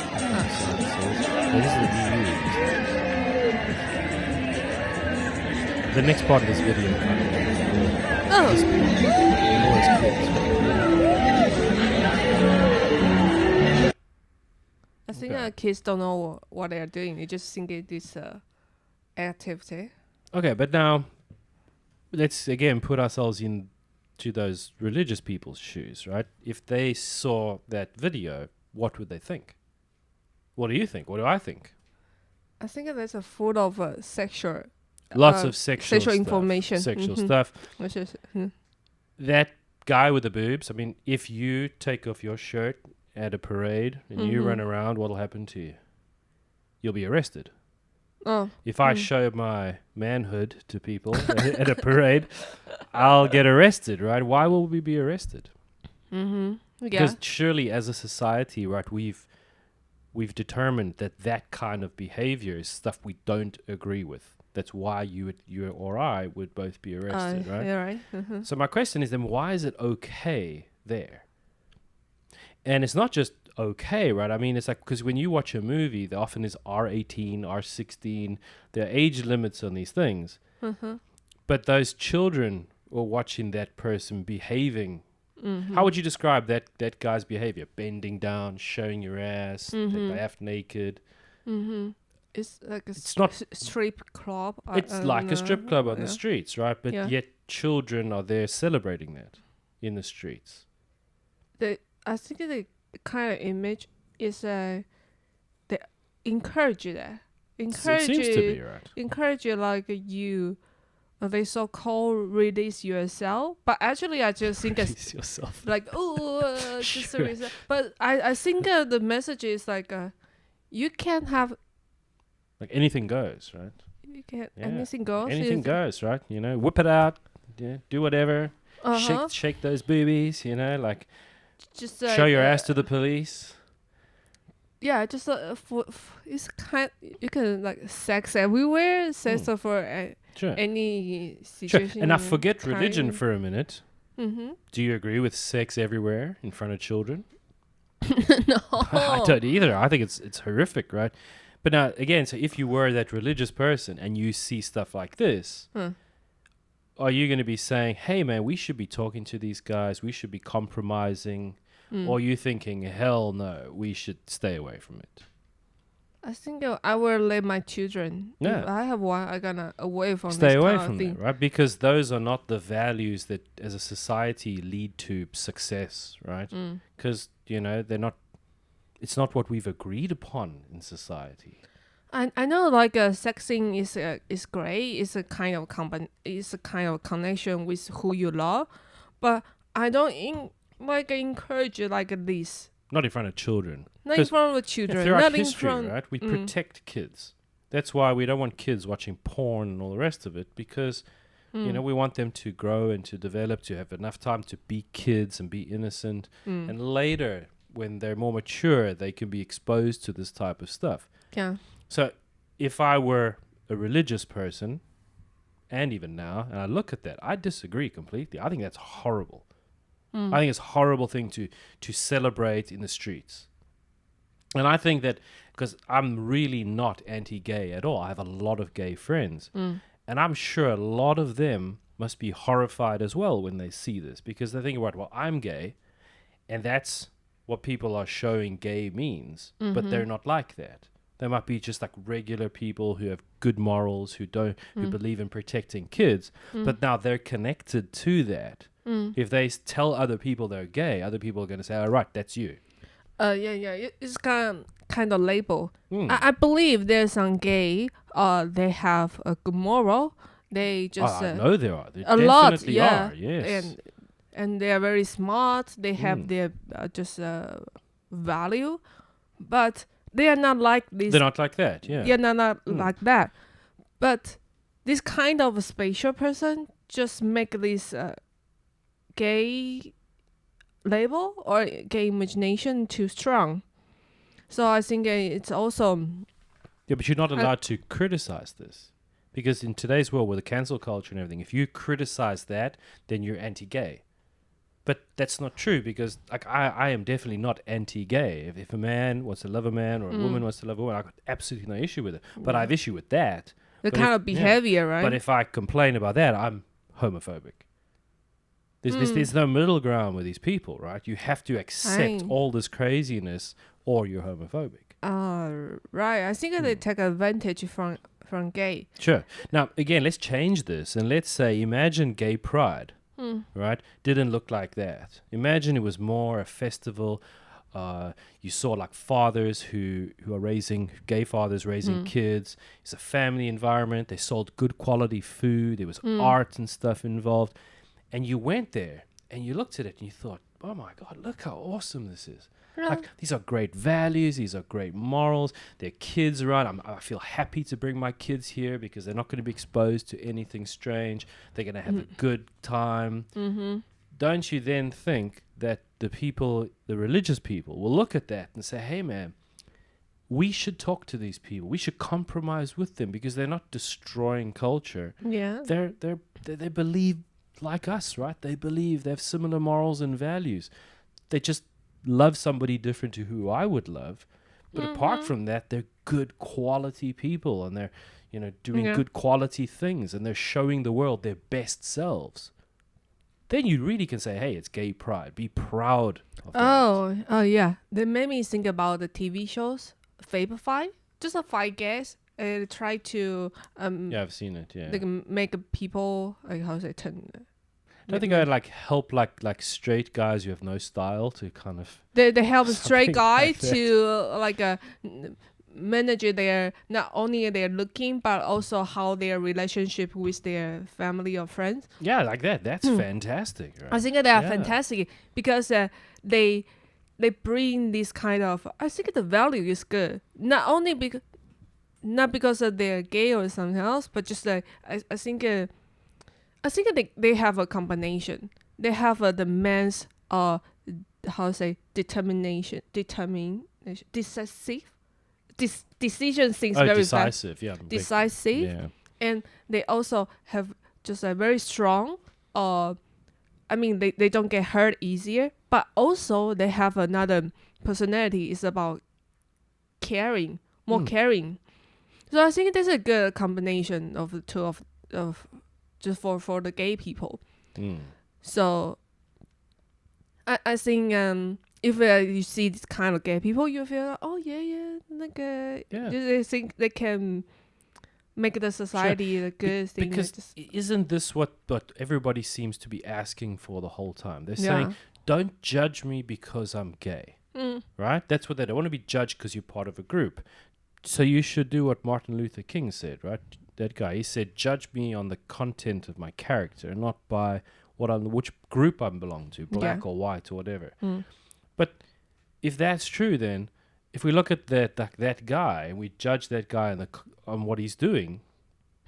This is the EU. The next part of this video kind of I think kids don't know what they're doing. They just think it is activity. Okay, but now let's again put ourselves into those religious people's shoes, right? If they saw that video, what would they think? What do you think? What do I think? I think there's a full of sexual. Lots of sexual stuff, information. Sexual stuff. Which is, That guy with the boobs, I mean, if you take off your shirt at a parade and you run around, what'll happen to you? You'll be arrested. Oh. If I show my manhood to people at a parade, I'll get arrested, right? Why will we be arrested? Because surely as a society, right, we've determined that kind of behavior is stuff we don't agree with. That's why you or I would both be arrested, right? Yeah, right. So my question is then, why is it okay there? And it's not just okay, right? I mean, it's like, because when you watch a movie, there often is R18, R16, there are age limits on these things. But those children were watching that person behaving. How would you describe that guy's behavior? Bending down, showing your ass, they half naked. It's like a strip club. It's like a strip club on the streets, right? But yet children are there celebrating that in the streets. I think the kind of image is they encourage that. It seems to be, right? Encourage you like you. They so-called release yourself, but actually I just think it's yourself. Like just a reason. But I think the message is like you can have like anything goes, right? You can anything goes. Anything goes, right? You know, whip it out, do whatever, shake those boobies, like just show your ass to the police. Yeah, just it's kind. You can like sex everywhere, sex for any situation. Sure. And I forget religion for a minute. Do you agree with sex everywhere in front of children? No, I don't either. I think it's horrific, right? But now again, so if you were that religious person and you see stuff like this, are you going to be saying, "Hey, man, we should be talking to these guys. We should be compromising"? Or are you thinking, hell no, we should stay away from it? I think I will let my children. Yeah. If I have one, I'm gonna away from stay this away kind from of thing. that, right? Because those are not the values that, as a society, lead to success, right? Because they're not. It's not what we've agreed upon in society. I know, like sexing is great. It's a kind of it's a kind of connection with who you love, but I don't encourage you like this. Not in front of children. Not in front of children. Throughout not history, in front. Right? We protect kids. That's why we don't want kids watching porn and all the rest of it, because we want them to grow and to develop, to have enough time to be kids and be innocent, and later, when they're more mature, they can be exposed to this type of stuff. Yeah. So, if I were a religious person, and even now, and I look at that, I disagree completely. I think that's horrible. I think it's a horrible thing to celebrate in the streets. And I think that, because I'm really not anti-gay at all. I have a lot of gay friends. And I'm sure a lot of them must be horrified as well when they see this. Because they think, right, well, I'm gay. And that's what people are showing gay means. But they're not like that. They might be just like regular people who have good morals, who believe in protecting kids. But now they're connected to that. If they tell other people they're gay, other people are going to say, "All right, that's you." Yeah. It's kind kind of label. I believe there's some gay. They have a good moral. They just I know there are. There a lot, definitely are. Yes. And they are very smart. They have their just value, but they are not like this. They're not like that. Yeah. Yeah, not like that. But this kind of a spatial person just make this gay label or gay imagination too strong. So I think it's also Yeah, but you're not allowed to criticize this. Because in today's world with the cancel culture and everything, if you criticize that, then you're anti-gay. But that's not true because like I am definitely not anti-gay. If a man wants to love a man or a woman wants to love a woman, I've got absolutely no issue with it. But I have issue with that. the kind of behavior, right? But if I complain about that, I'm homophobic. There's no middle ground with these people, right? You have to accept all this craziness or you're homophobic. Right. I think they take advantage from gay. Sure. Now, again, let's change this and let's say, imagine gay pride, right? Didn't look like that. Imagine it was more a festival. You saw like fathers who are raising, gay fathers raising kids. It's a family environment. They sold good quality food. There was art and stuff involved. And you went there and you looked at it and you thought, oh my God, look how awesome this is. Like, these are great values. These are great morals. Their kids around. I feel happy to bring my kids here because they're not going to be exposed to anything strange. They're going to have a good time. Don't you then think that the religious people will look at that and say, hey, man, we should talk to these people. We should compromise with them because they're not destroying culture. Yeah. They believe like us, right? They believe they have similar morals and values. They just love somebody different to who I would love. But apart from that, they're good quality people and they're, doing good quality things and they're showing the world their best selves. Then you really can say, hey, it's gay pride. Be proud of that. Oh, yeah. They made me think about the TV shows, Fable 5. Just a 5 guys. Try to Yeah, I've seen it, yeah. like make people, like, how to say, turn. I think I'd help like straight guys who have no style to kind of They help a straight guy like that. to manage their not only their looking but also how their relationship with their family or friends. Yeah, like that. That's fantastic. Right? I think they are fantastic because they bring this kind of. I think the value is good. Not because they're gay or something else, but just I think. I think they have a combination. They have the man's determination, decision things very decisive, fast. Decisive. Yeah. And they also have just a very strong. They don't get hurt easier, but also they have another personality. It's about caring, more caring. So I think there's a good combination of the two of just for the gay people. So I think if you see this kind of gay people, you feel they think they can make the society a good thing. Because isn't this what everybody seems to be asking for the whole time? They're saying, don't judge me because I'm gay. Right? That's what they don't want to be judged because you're part of a group. So you should do what Martin Luther King said, right? That guy, he said, judge me on the content of my character, not by which group I belong to, black or white or whatever. But if that's true, then if we look at that guy and we judge that guy on what he's doing,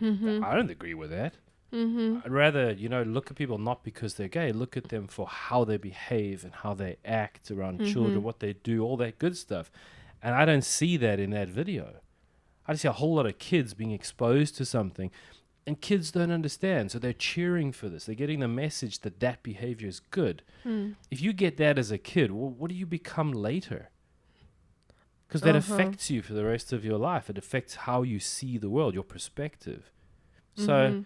I don't agree with that. I'd rather, look at people not because they're gay, look at them for how they behave and how they act around children, what they do, all that good stuff. And I don't see that in that video. I see a whole lot of kids being exposed to something and kids don't understand. So they're cheering for this. They're getting the message that behavior is good. If you get that as a kid, what do you become later? Because that affects you for the rest of your life. It affects how you see the world, your perspective. So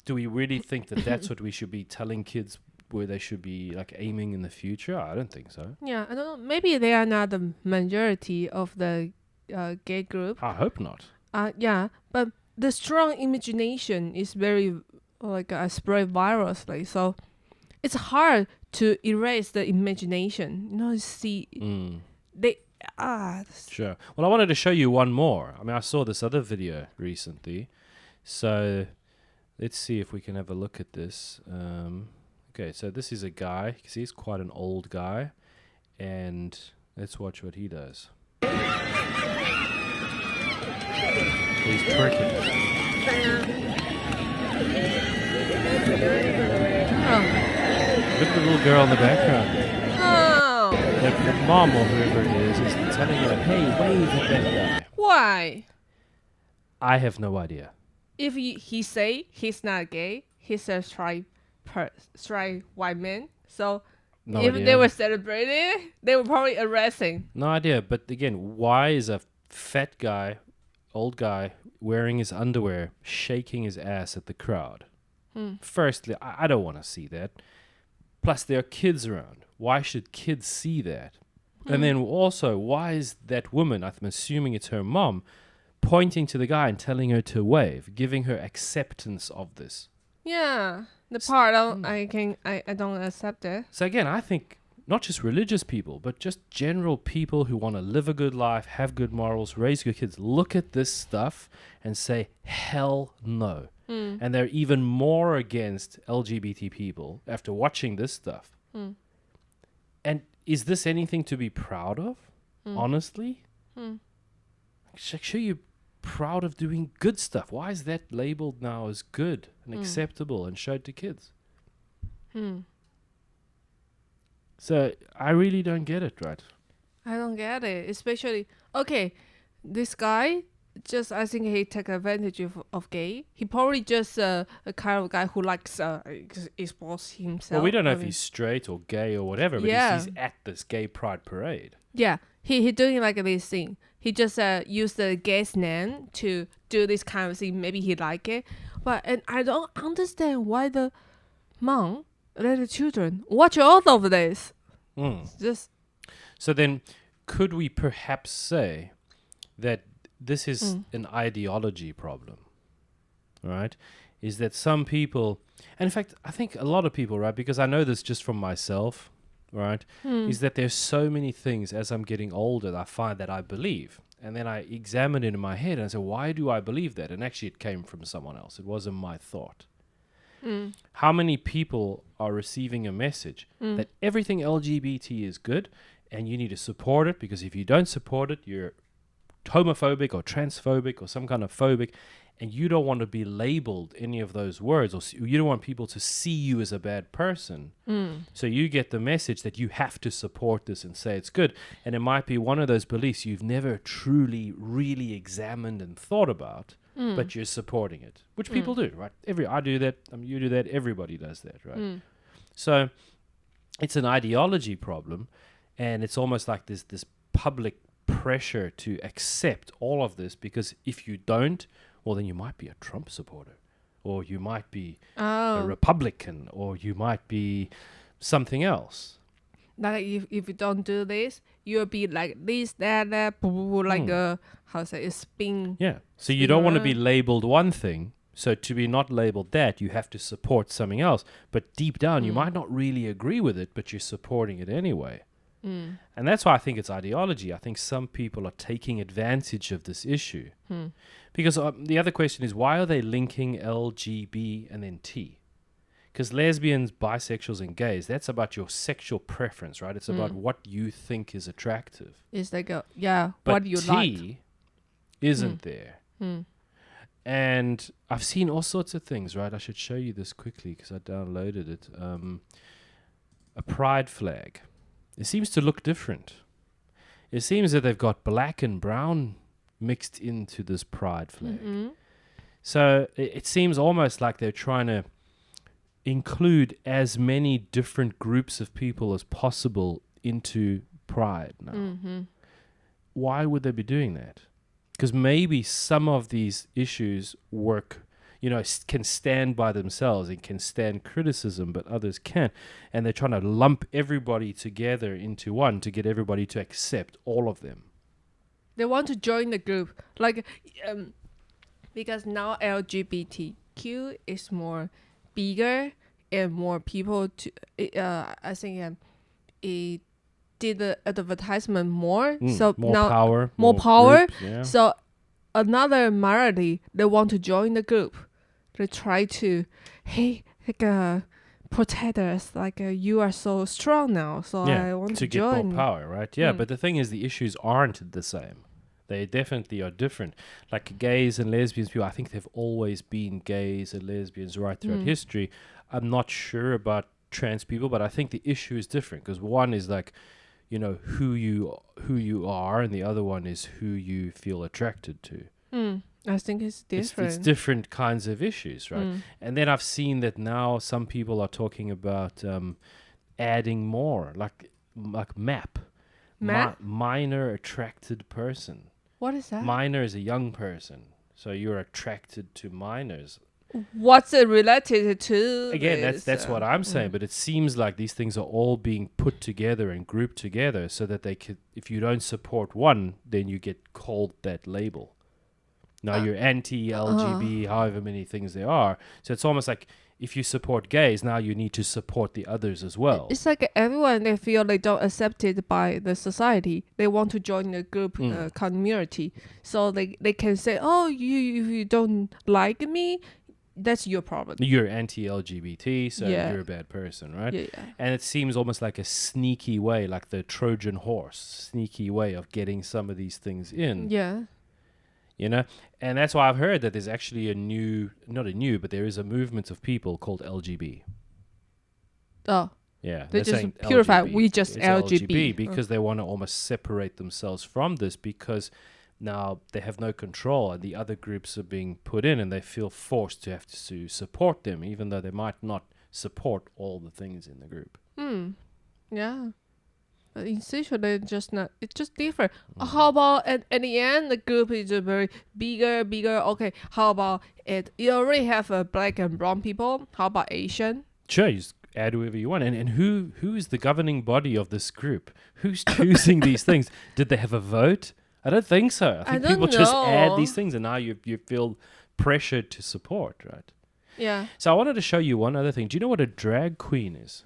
do we really think that that's what we should be telling kids where they should be like aiming in the future? I don't think so. Yeah, I don't know. Maybe they are not the majority of the gay group. I hope not. Yeah, but the strong imagination is very spread virusly. So it's hard to erase the imagination. See, Sure. Well, I wanted to show you one more. I mean, I saw this other video recently. So let's see if we can have a look at this. Okay, so this is a guy. You can see he's quite an old guy. And let's watch what he does. He's twerking. Look at the little girl in the background there. The mom or whoever it is telling her, hey, wave at that guy. Why? I have no idea. If he say he's not gay, he's a straight white man. So No if idea. they were celebrating, they were probably arresting. No idea. But again, why is a fat guy, old guy, wearing his underwear, shaking his ass at the crowd? Firstly, I don't want to see that. Plus, there are kids around. Why should kids see that? And then also, why is that woman, I'm assuming it's her mom, pointing to the guy and telling her to wave, giving her acceptance of this? Yeah, the part I don't accept it. So again, I think not just religious people, but just general people who want to live a good life, have good morals, raise good kids, look at this stuff and say, hell no. And they're even more against LGBT people after watching this stuff. And is this anything to be proud of? Honestly? Sure, you're proud of doing good stuff. Why is that labeled now as good and acceptable and showed to kids? So I really don't get it, right? I don't get it. Especially, okay, this guy, I think he take advantage of gay. He probably just a kind of guy who likes expose himself. Well, we don't know if he's straight or gay or whatever, but he's at this gay pride parade. Yeah, he doing like this thing. He just used the gay's name to do this kind of thing. Maybe he like it, and I don't understand why the mom let the children watch all of this. Just so then, could we perhaps say that this is an ideology problem, right? Is that some people, and in fact, I think a lot of people, right? Because I know this just from myself, right? Is that there's so many things as I'm getting older that I find that I believe. And then I examine it in my head and I say, why do I believe that? And actually it came from someone else. It wasn't my thought. How many people are receiving a message that everything LGBT is good and you need to support it, because if you don't support it, you're homophobic or transphobic or some kind of phobic, and you don't want to be labeled any of those words, or you don't want people to see you as a bad person. So you get the message that you have to support this and say it's good. And it might be one of those beliefs you've never truly, really examined and thought about, but you're supporting it, which people do, right? I do that, you do that, everybody does that, right? So it's an ideology problem, and it's almost like this public pressure to accept all of this, because if you don't, well, then you might be a Trump supporter, or you might be a Republican, or you might be something else. Like if you don't do this, you'll be like this, that, like a, how say, a spin. Yeah. So you don't want to be labeled one thing. So to be not labeled that, you have to support something else. But deep down, you might not really agree with it, but you're supporting it anyway. And that's why I think it's ideology. I think some people are taking advantage of this issue. Because the other question is, why are they linking LGB and then T? Because lesbians, bisexuals, and gays, that's about your sexual preference, right? It's about what you think is attractive. It's like but what you T like. Isn't there. And I've seen all sorts of things, right? I should show you this quickly because I downloaded it. A pride flag. It seems to look different. It seems that they've got black and brown mixed into this pride flag. So it seems almost like they're trying to include as many different groups of people as possible into pride now. Why would they be doing that? Because maybe some of these issues can stand by themselves and can stand criticism, but others can't. And they're trying to lump everybody together into one to get everybody to accept all of them. They want to join the group, like because now LGBTQ is more bigger and more people to. I think it did the advertisement more. So more now power. more power. Groups, yeah. So another minority, they want to join the group. They try to, hey, protect us. You are so strong now, so Yeah, I want to to get join. more power, right? Yeah, but the thing is, the issues aren't the same. They definitely are different. Like gays and lesbians people, I think they've always been gays and lesbians right throughout history. I'm not sure about trans people, but I think the issue is different because one is like, you know, who you are, and the other one is who you feel attracted to. I think it's different. It's different kinds of issues, right? And then I've seen that now some people are talking about adding more, like MAP. Minor attracted person. What is that? Minor is a young person, so you're attracted to minors. What's it related to? Again, that's what I'm saying, but it seems like these things are all being put together and grouped together so that they could, if you don't support one, then you get called that label. Now you're anti-LGB, however many things there are. So it's almost like if you support gays, now you need to support the others as well. It's like everyone, they feel they don't accepted by the society. They want to join the group community. So they can say, oh, if you don't like me, that's your problem. You're anti-LGBT, so you're a bad person, right? Yeah. And it seems almost like a sneaky way, like the Trojan horse, sneaky way of getting some of these things in. Yeah. You know? And that's why I've heard that there's actually but there is a movement of people called LGB. Oh. Yeah. They just saying purify, LGB. we just It's LGBT. Because they want to almost separate themselves from this because now they have no control and the other groups are being put in and they feel forced to have to support them even though they might not support all the things in the group. Yeah. In Sichuan, it's just different. How about at the end, the group is very bigger. Okay, how about it? You already have black and brown people. How about Asian? Sure, you just add whoever you want. And who is the governing body of this group? Who's choosing these things? Did they have a vote? I don't think so. I think people just add these things and now you feel pressured to support, right? Yeah. So I wanted to show you one other thing. Do you know what a drag queen is?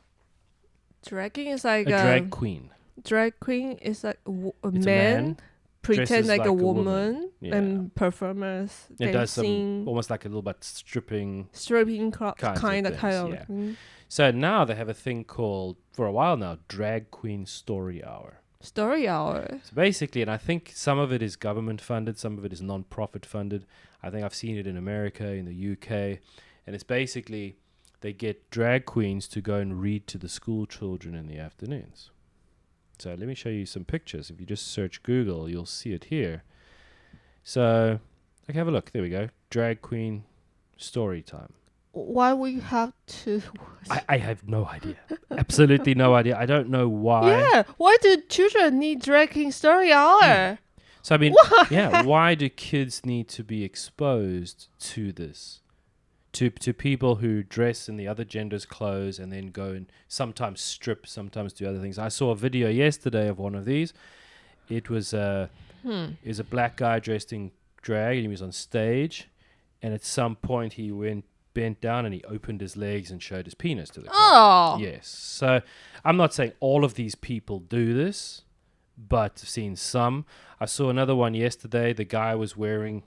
Dragging is like a drag queen. Drag queen is like a It's man pretend like a woman. woman and performers. It does dancing, some almost like a little bit stripping kind of yeah. So now they have a thing called, for a while now, Drag Queen Story Hour. Story hour. So basically, and I think some of it is government funded, some of it is non-profit funded. I think I've seen it in America, in the UK. And it's basically, they get drag queens to go and read to the school children in the afternoons. So let me show you some pictures. If you just search Google, you'll see it here. So, okay, have a look. There we go. Drag queen story time. Why we have to? I have no idea. Absolutely no idea. I don't know why. Yeah, why do children need drag queen story hour? So I mean, why do kids need to be exposed to this? To people who dress in the other gender's clothes and then go and sometimes strip, sometimes do other things. I saw a video yesterday of one of these. It was a black guy dressed in drag and he was on stage, and at some point he bent down and he opened his legs and showed his penis to the crowd. Oh. Yes. So I'm not saying all of these people do this, but I've seen some. I saw another one yesterday. The guy was wearing,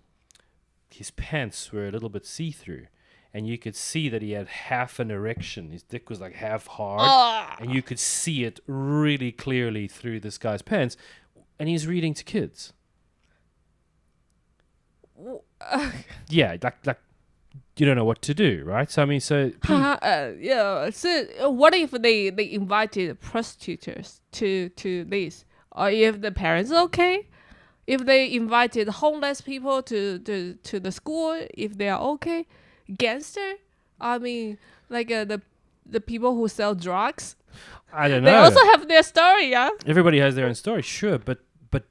his pants were a little bit see-through. And you could see that he had half an erection. His dick was like half hard. And you could see it really clearly through this guy's pants. And he's reading to kids. Yeah, like you don't know what to do, right? So, I mean, so... yeah, so what if they invited prostitutes to this? Or if the parents are okay? If they invited homeless people to the school, if they are okay? Gangster? I mean, like the people who sell drugs. I don't know. They also have their story, yeah. Everybody has their own story, sure, but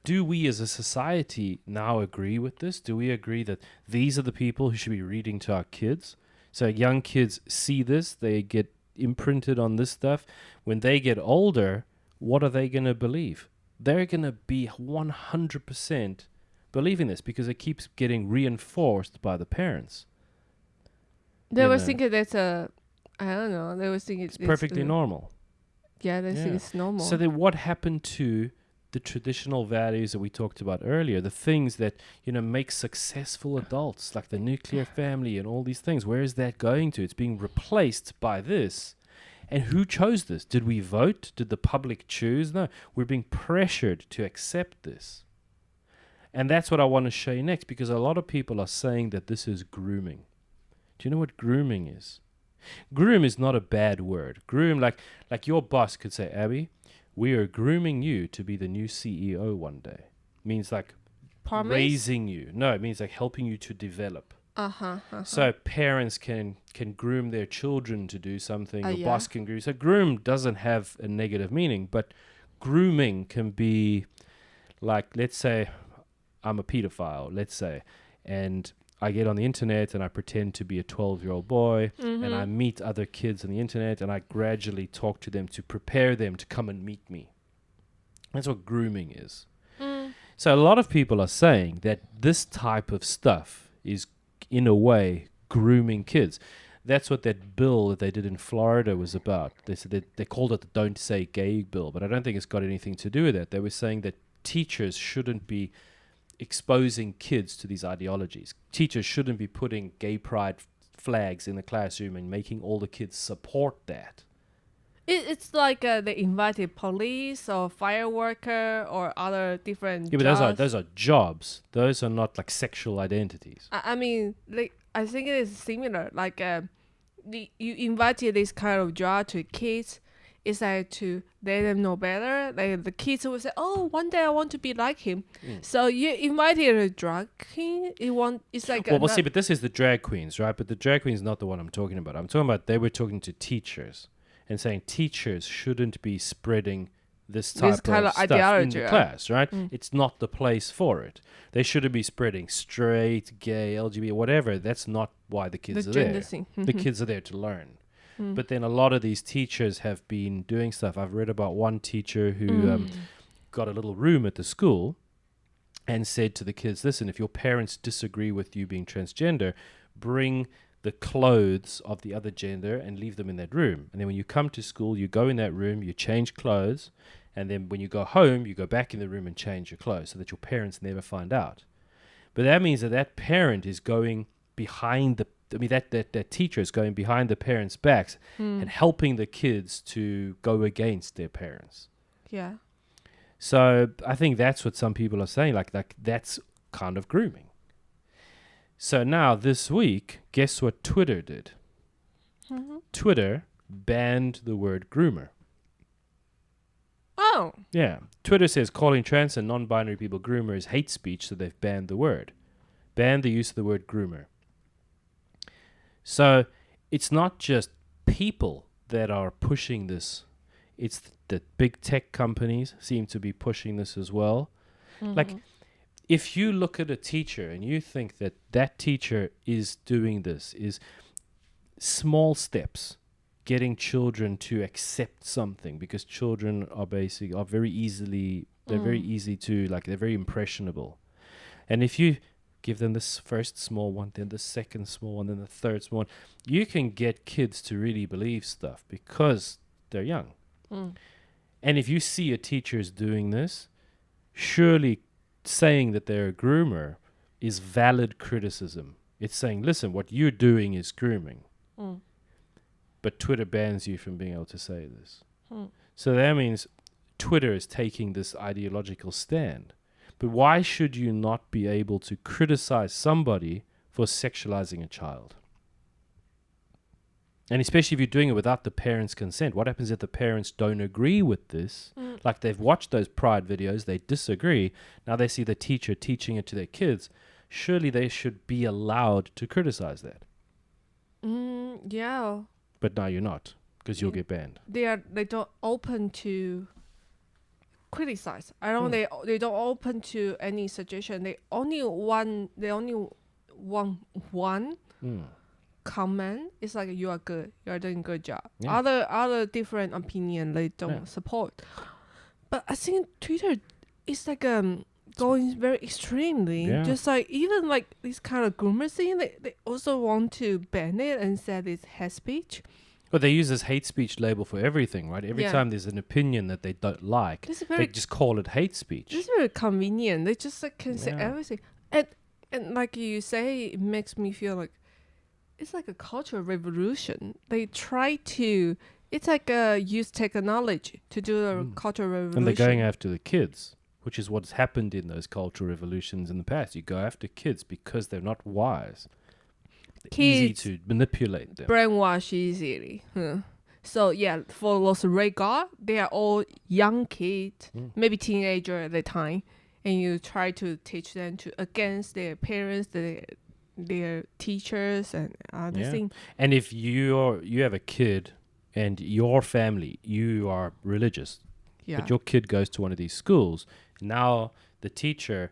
do we as a society now agree with this? Do we agree that these are the people who should be reading to our kids? So young kids see this, they get imprinted on this stuff. When they get older, what are they going to believe? They're going to be 100% believing this because it keeps getting reinforced by the parents. They were thinking that's I don't know. They were thinking it's perfectly normal. Yeah, they think Yeah. it's normal. So then what happened to the traditional values that we talked about earlier, the things that, make successful adults, like the nuclear family and all these things? Where is that going to? It's being replaced by this. And who chose this? Did we vote? Did the public choose? No, we're being pressured to accept this. And that's what I want to show you next, because a lot of people are saying that this is grooming. Do you know what grooming is? Groom is not a bad word. Groom, like your boss could say, Abby, we are grooming you to be the new CEO one day. Means like raising you. No, it means like helping you to develop. So parents can groom their children to do something. Your boss can groom. So groom doesn't have a negative meaning, but grooming can be like, let's say I'm a pedophile, let's say, and I get on the internet and I pretend to be a 12-year-old boy, and I meet other kids on the internet, and I gradually talk to them to prepare them to come and meet me. That's what grooming is. So a lot of people are saying that this type of stuff is, in a way, grooming kids. That's what that bill that they did in Florida was about. They said they called it the Don't Say Gay bill, but I don't think it's got anything to do with that. They were saying that teachers shouldn't be exposing kids to these ideologies. Teachers shouldn't be putting gay pride flags in the classroom and making all the kids support that. It's like they invited police or fire worker or other different Yeah, but jobs. those are jobs. Those are not like sexual identities. I mean, I think it is similar. Like you invited this kind of job to kids. It's like to let them know better. Like the kids will say, "Oh, one day I want to be like him." So you invited a drag queen. It's like well, see, but this is the drag queens, right? But the drag queen is not the one I'm talking about. I'm talking about they were talking to teachers and saying teachers shouldn't be spreading this type of stuff in the class, right? It's not the place for it. They shouldn't be spreading straight, gay, LGBT, whatever. That's not why the kids are there. The kids are there to learn. But then a lot of these teachers have been doing stuff. I've read about one teacher who got a little room at the school and said to the kids, listen, if your parents disagree with you being transgender, bring the clothes of the other gender and leave them in that room. And then when you come to school, you go in that room, you change clothes, and then when you go home, you go back in the room and change your clothes so that your parents never find out. But that means that parent is going behind that teacher is going behind the parents' backs and helping the kids to go against their parents. Yeah. So I think that's what some people are saying, like that's kind of grooming. So now this week, guess what Twitter did? Twitter banned the word groomer. Oh. Yeah. Twitter says calling trans and non-binary people groomer is hate speech, so they've banned the word. Banned the use of the word groomer. So it's not just people that are pushing this. It's the big tech companies seem to be pushing this as well. Like, if you look at a teacher and you think that teacher is doing this, is small steps, getting children to accept something, because children are very easy to, like, they're very impressionable. And if you give them this first small one, then the second small one, then the third small one, you can get kids to really believe stuff because they're young. And if you see a teacher is doing this, surely saying that they're a groomer is valid criticism. It's saying, listen, what you're doing is grooming. But Twitter bans you from being able to say this. So that means Twitter is taking this ideological stand. But why should you not be able to criticize somebody for sexualizing a child? And especially if you're doing it without the parents' consent. What happens if the parents don't agree with this? Like, they've watched those Pride videos, they disagree. Now they see the teacher teaching it to their kids. Surely they should be allowed to criticize that. Yeah. But now you're not, because you'll get banned. They don't open to criticize. I don't. They don't open to any suggestion. They only want one comment. It's like, you are good. You are doing a good job. Yeah. Other different opinion they don't support. But I think Twitter is like going very extremely. Yeah. Just like even like this kind of groomer thing, they also want to ban it and say it's hate speech. Well, they use this hate speech label for everything, right? Every Yeah. time there's an opinion that they don't like, This is they very just call it hate speech. This is very convenient. They just like can say Yeah. everything, and like you say, it makes me feel like it's like a cultural revolution. They try to. It's like use technology to do a cultural revolution. And they're going after the kids, which is what's happened in those cultural revolutions in the past. You go after kids because they're not wise. They're easy Kids to manipulate them. brainwash easily. So yeah, for those radar, they are all young kids, maybe teenager at the time, and you try to teach them to against their parents, their teachers, and other things. And if you have a kid and your family, you are religious, Yeah. but your kid goes to one of these schools, now the teacher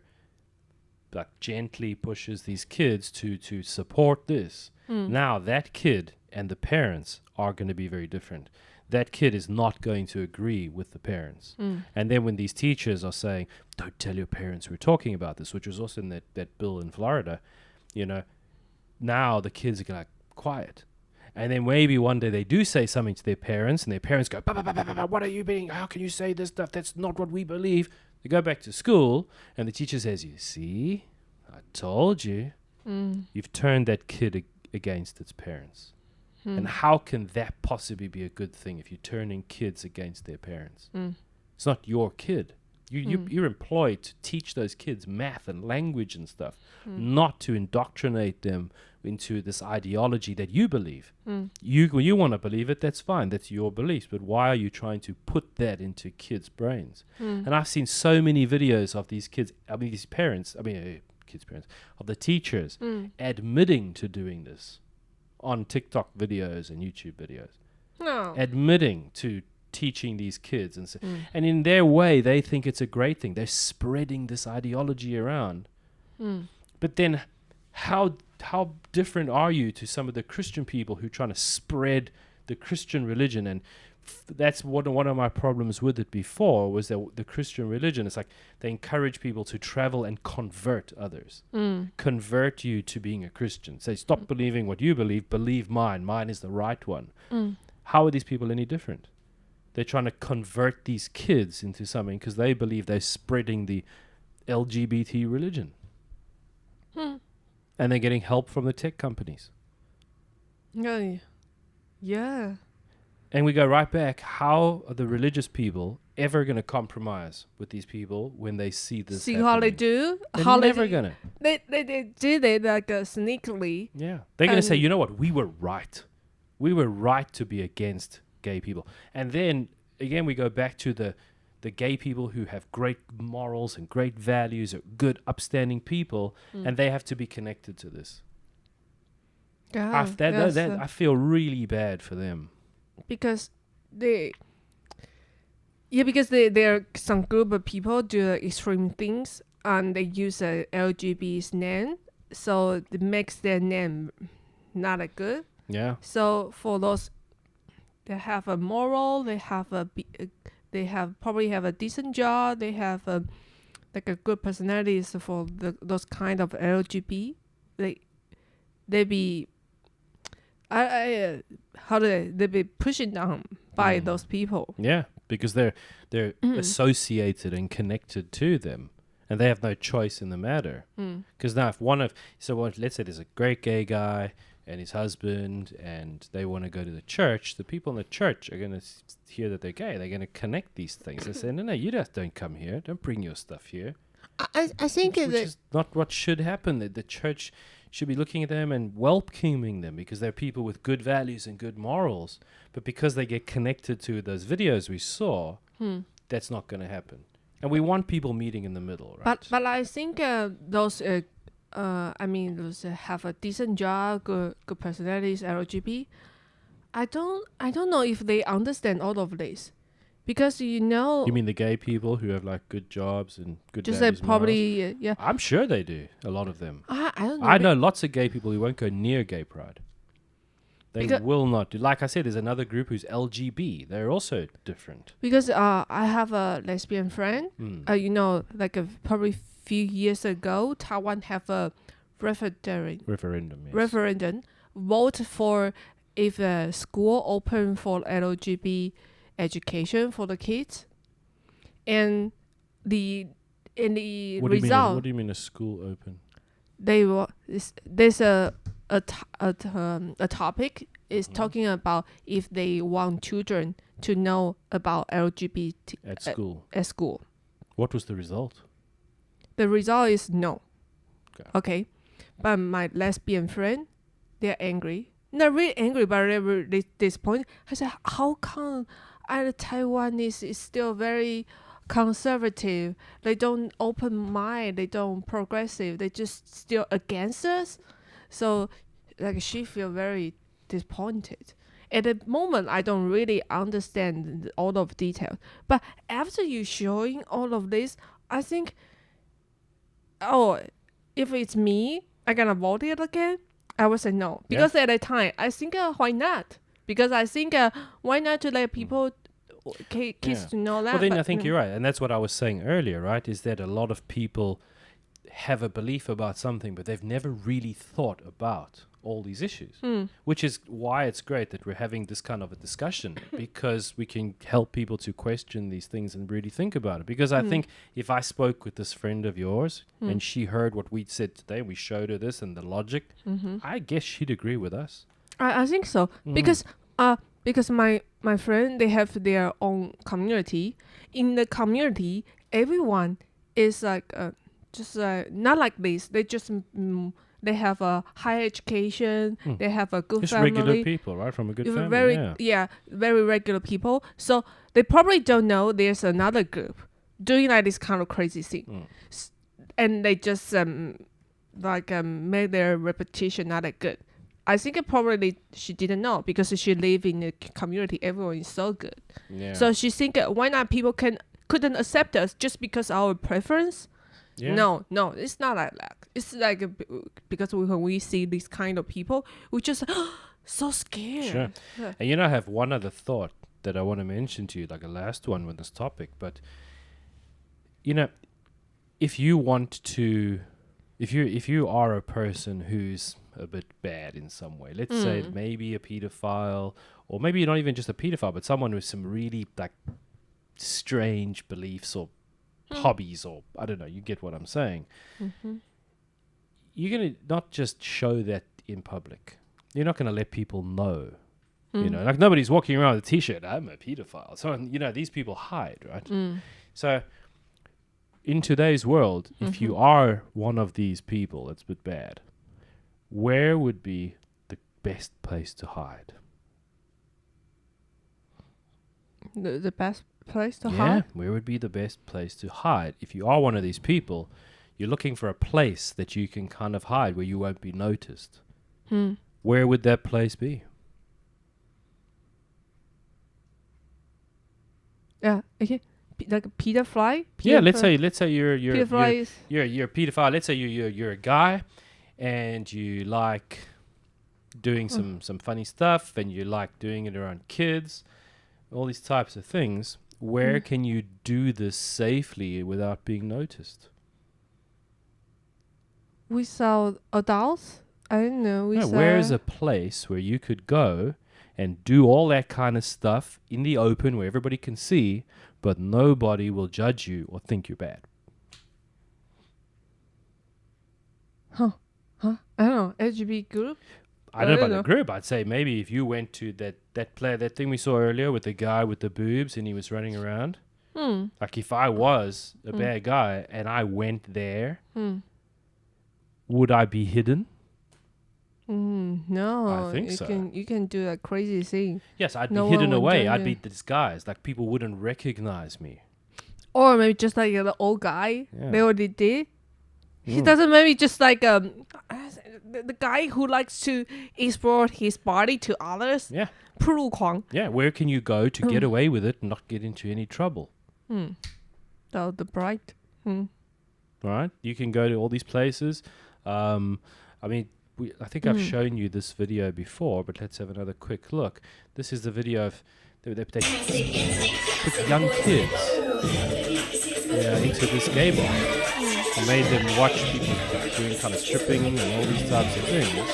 like gently pushes these kids to support this. Now that kid and the parents are going to be very different. That kid is not going to agree with the parents. And then when these teachers are saying, don't tell your parents we're talking about this, which was also in that bill in Florida, you know, now the kids are like quiet. And then maybe one day they do say something to their parents, and their parents go, bah, bah, bah, bah, bah, bah, what are you being, how can you say this stuff? That's not what we believe. They go back to school, and the teacher says, you see, I told you. You've turned that kid against its parents. And how can that possibly be a good thing if you're turning kids against their parents? It's not your kid. You're employed to teach those kids math and language and stuff, not to indoctrinate them into this ideology that you believe. You want to believe it, that's fine. That's your beliefs. But why are you trying to put that into kids' brains? And I've seen so many videos of these kids, these parents, kids' parents, of the teachers admitting to doing this on TikTok videos and YouTube videos. No. Admitting to teaching these kids and in their way they think it's a great thing. They're spreading this ideology around. But then how different are you to some of the Christian people who are trying to spread the Christian religion? And that's one of my problems with it before, was that the Christian religion, it's like they encourage people to travel and convert others, convert you to being a Christian. Say, stop believing what you believe mine is the right one. How are these people any different? They're trying to convert these kids into something because they believe they're spreading the LGBT religion. And they're getting help from the tech companies. Yeah. And we go right back. How are the religious people ever going to compromise with these people when they see this See happening? how they do? They're how never going to. They did it like sneakily. Yeah. They're going to say, you know what? We were right. We were right to be against gay people. And then, again, we go back to the gay people who have great morals and great values, are good, upstanding people, and they have to be connected to this. Yeah, I feel really bad for them. Because there are some group of people do extreme things and they use a LGBT's name, so it makes their name not that good. Yeah. So for those, they have a moral, they probably have a decent job, they have a good personalities for those kind of LGBT. They be they be pushing down by those people. Yeah, because they're associated and connected to them, and they have no choice in the matter. Because now, if let's say there's a great gay guy and his husband, and they want to go to the church, the people in the church are going to hear that they're gay. They're going to connect these things. They say, no, you just don't come here. Don't bring your stuff here. I think which is not what should happen. The church should be looking at them and welcoming them because they're people with good values and good morals. But because they get connected to those videos we saw, that's not going to happen. And we want people meeting in the middle, right? But I think those those have a decent job, good personalities, LGBT. I don't know if they understand all of this, because You mean the gay people who have like good jobs and good just values, probably yeah. I'm sure they do. A lot of them. I don't know. I know lots of gay people who won't go near gay pride. They Because- will not do. Like I said, there's another group who's LGB. They're also different. Because I have a lesbian friend. Probably few years ago, Taiwan have a referendum Referendum. Yes. referendum vote for if a school open for LGBT education for the kids, and the result. What do you mean a school open? There's a topic is talking about if they want children to know about LGBT At school. At school. What was the result? The result is no. Okay. But my lesbian friend, they're angry. Not really angry, but they were disappointed. I said, how come Taiwan is still very conservative? They don't open mind. They don't progressive. They just still against us. So like she feel very disappointed. At the moment, I don't really understand all of details. But after you showing all of this, I think, if it's me, I gonna vote it again. I would say no, because at the time I think why not? Because I think why not to let people kids to know that. Well, then I think you're right, and that's what I was saying earlier, right? Is that a lot of people have a belief about something, but they've never really thought about all these issues, which is why it's great that we're having this kind of a discussion, because we can help people to question these things and really think about it. Because I think if I spoke with this friend of yours and she heard what we said today, we showed her this and the logic, I guess she'd agree with us. I think so, because my friend, they have their own community. In the community, everyone is like just not like this. They just they have a high education. They have a good just family. Regular people, right? From a good family. Very regular people. So they probably don't know there's another group doing like this kind of crazy thing, and they just make their reputation not that good. I think probably she didn't know because she live in a community. Everyone is so good. Yeah. So she think why not people couldn't accept us just because our preference. Yeah. No, it's not like that. It's like because when we see these kind of people, we just so scared. Sure. Yeah. And I have one other thought that I want to mention to you, like a last one with this topic. But if you want to, if you are a person who's a bit bad in some way, let's say maybe a pedophile, or maybe not even just a pedophile, but someone with some really like strange beliefs or hobbies, or I don't know, you get what I'm saying. You're going to not just show that in public. You're not going to let people know. Like nobody's walking around with a t-shirt, I'm a pedophile. So, these people hide, right? So in today's world, if you are one of these people that's a bit bad, where would be the best place to hide? The best place to hide? Yeah, where would be the best place to hide? If you are one of these people, you're looking for a place that you can kind of hide where you won't be noticed. Where would that place be? Yeah, okay. Like a pedophile? Yeah, let's say you're a pedophile. Let's say you're a guy and you like doing some funny stuff and you like doing it around kids, all these types of things. Where can you do this safely without being noticed? Without adults? I don't know. Where's a place where you could go and do all that kind of stuff in the open where everybody can see, but nobody will judge you or think you're bad? Huh? I don't know. LGBT group? I don't know about the group. I'd say maybe if you went to that thing we saw earlier with the guy with the boobs and he was running around. Like if I was a bad guy and I went there, would I be hidden? No. I think so. You can do a crazy thing. Yes, I'd be hidden away. I'd be disguised. Like people wouldn't recognize me. Or maybe just like the old guy. Yeah. They already did. He doesn't maybe just like the guy who likes to export his body to others. Yeah. 铺路狂. Yeah, where can you go to get away with it and not get into any trouble? The bright. Right? You can go to all these places. I think I've shown you this video before, but let's have another quick look. This is the video of they put young kids into this gay bar and made them watch people doing kind of stripping and all these types of things.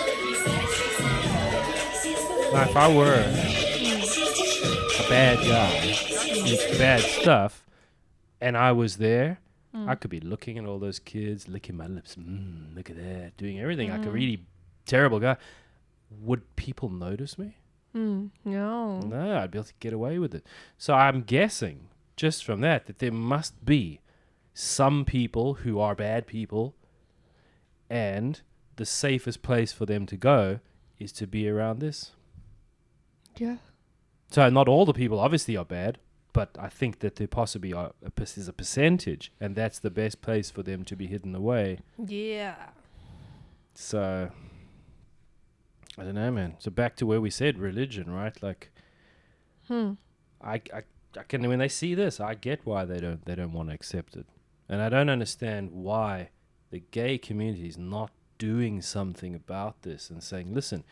Now, if I were a bad guy with bad stuff, and I was there, I could be looking at all those kids, licking my lips. Look at that, doing everything like a really terrible guy. Would people notice me? No. No, I'd be able to get away with it. So I'm guessing, just from that there must be some people who are bad people, and the safest place for them to go is to be around this. Yeah. So not all the people obviously are bad, but I think that there possibly is a percentage, and that's the best place for them to be hidden away. Yeah. So I don't know, man. So back to where we said religion, right? Like, I can, when they see this, I get why they don't want to accept it, and I don't understand why the gay community is not doing something about this and saying, listen,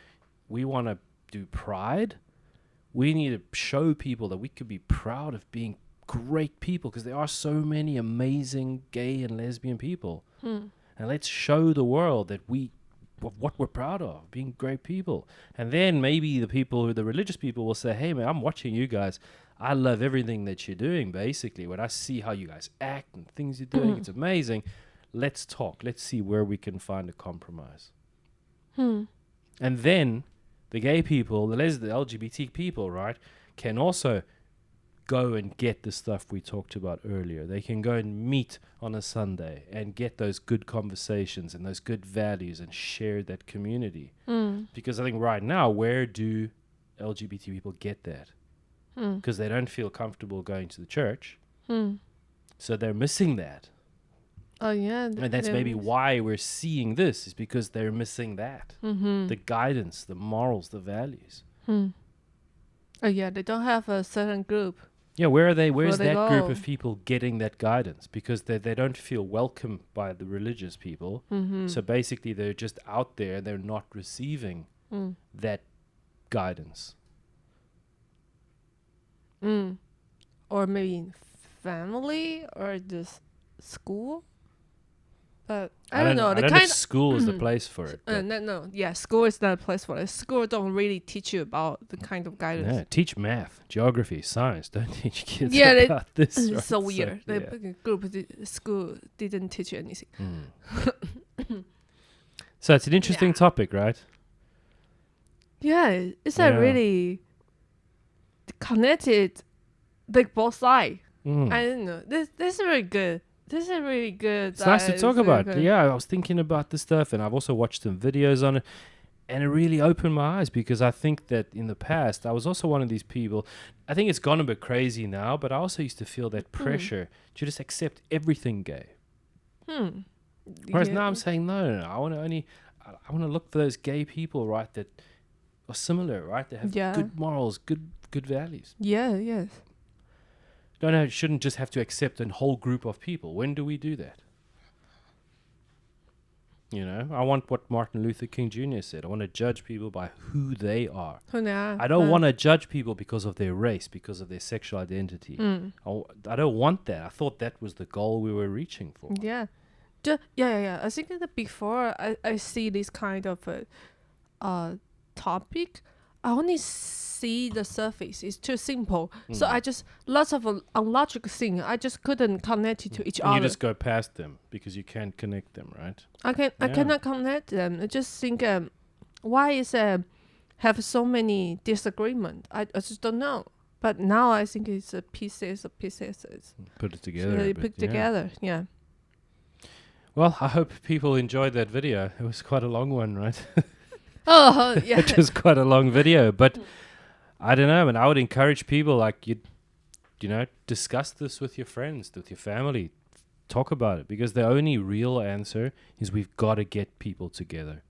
we want to do pride. We need to show people that we could be proud of being great people, because there are so many amazing gay and lesbian people, and let's show the world that what we're proud of, being great people. And then maybe the religious people will say, hey man, I'm watching you guys, I love everything that you're doing. Basically, when I see how you guys act and things you're doing, it's amazing. Let's talk, let's see where we can find a compromise. And then the gay people, the LGBT people, right, can also go and get the stuff we talked about earlier. They can go and meet on a Sunday and get those good conversations and those good values and share that community. Because I think right now, where do LGBT people get that? Because they don't feel comfortable going to the church. So they're missing that. Oh, yeah. And that's maybe why we're seeing this, is because they're missing that. The guidance, the morals, the values. Oh, yeah, they don't have a certain group. Yeah, where are they? Where's Where they that group go? of people getting that guidance? Because they don't feel welcome by the religious people. So basically, they're just out there and they're not receiving that guidance. Or maybe family or just school. But I don't know. I don't know if school is the place for it. No. Yeah, school is not a place for it. School don't really teach you about the kind of guidance. Yeah, teach math, geography, science. Don't teach kids Yeah, about this. It's right? so weird. yeah. School didn't teach you anything. So it's an interesting topic, right? Yeah, it's a really connected, like both sides. I don't know. This is really good. This is really good. It's nice to talk about. Yeah, I was thinking about this stuff, and I've also watched some videos on it, and it really opened my eyes, because I think that in the past, I was also one of these people. I think it's gone a bit crazy now, but I also used to feel that pressure to just accept everything gay. Whereas now I'm saying, no. I want to look for those gay people, right, that are similar, right? They have good morals, good values. Yeah, yes. Shouldn't just have to accept a whole group of people. When do we do that? You know, I want what Martin Luther King Jr. said. I want to judge people by who they are. I don't want to judge people because of their race, because of their sexual identity. I don't want that. I thought that was the goal we were reaching for. Yeah. Yeah. I think that before I see this kind of topic, I only see the surface. It's too simple. So I just, lots of unlogical things. I just couldn't connect it to each other. You just go past them because you can't connect them, right? I cannot connect them. I just think, why is have so many disagreement? I just don't know. But now I think it's pieces. Put it together. So put together, yeah. Well, I hope people enjoyed that video. It was quite a long one, right? Oh, yeah. It was quite a long video, but I don't know, and I would encourage people, like, you know, discuss this with your friends, with your family, talk about it, because the only real answer is we've got to get people together.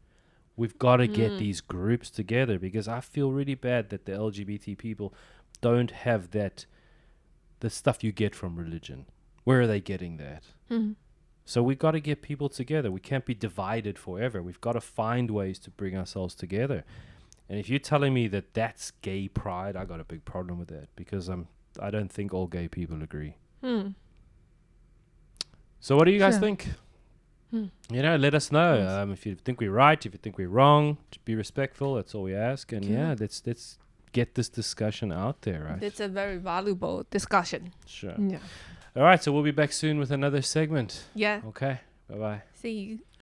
We've got to get these groups together, because I feel really bad that the LGBT people don't have the stuff you get from religion. Where are they getting that? So we've got to get people together. We can't be divided forever. We've got to find ways to bring ourselves together. And if you're telling me that that's gay pride, I got a big problem with that, because I don't think all gay people agree. So what do you guys think? You know, let us know if you think we're right, if you think we're wrong. Just be respectful. That's all we ask. And let's get this discussion out there, right? It's a very valuable discussion. Sure. Yeah. All right, so we'll be back soon with another segment. Yeah. Okay. Bye-bye. See you.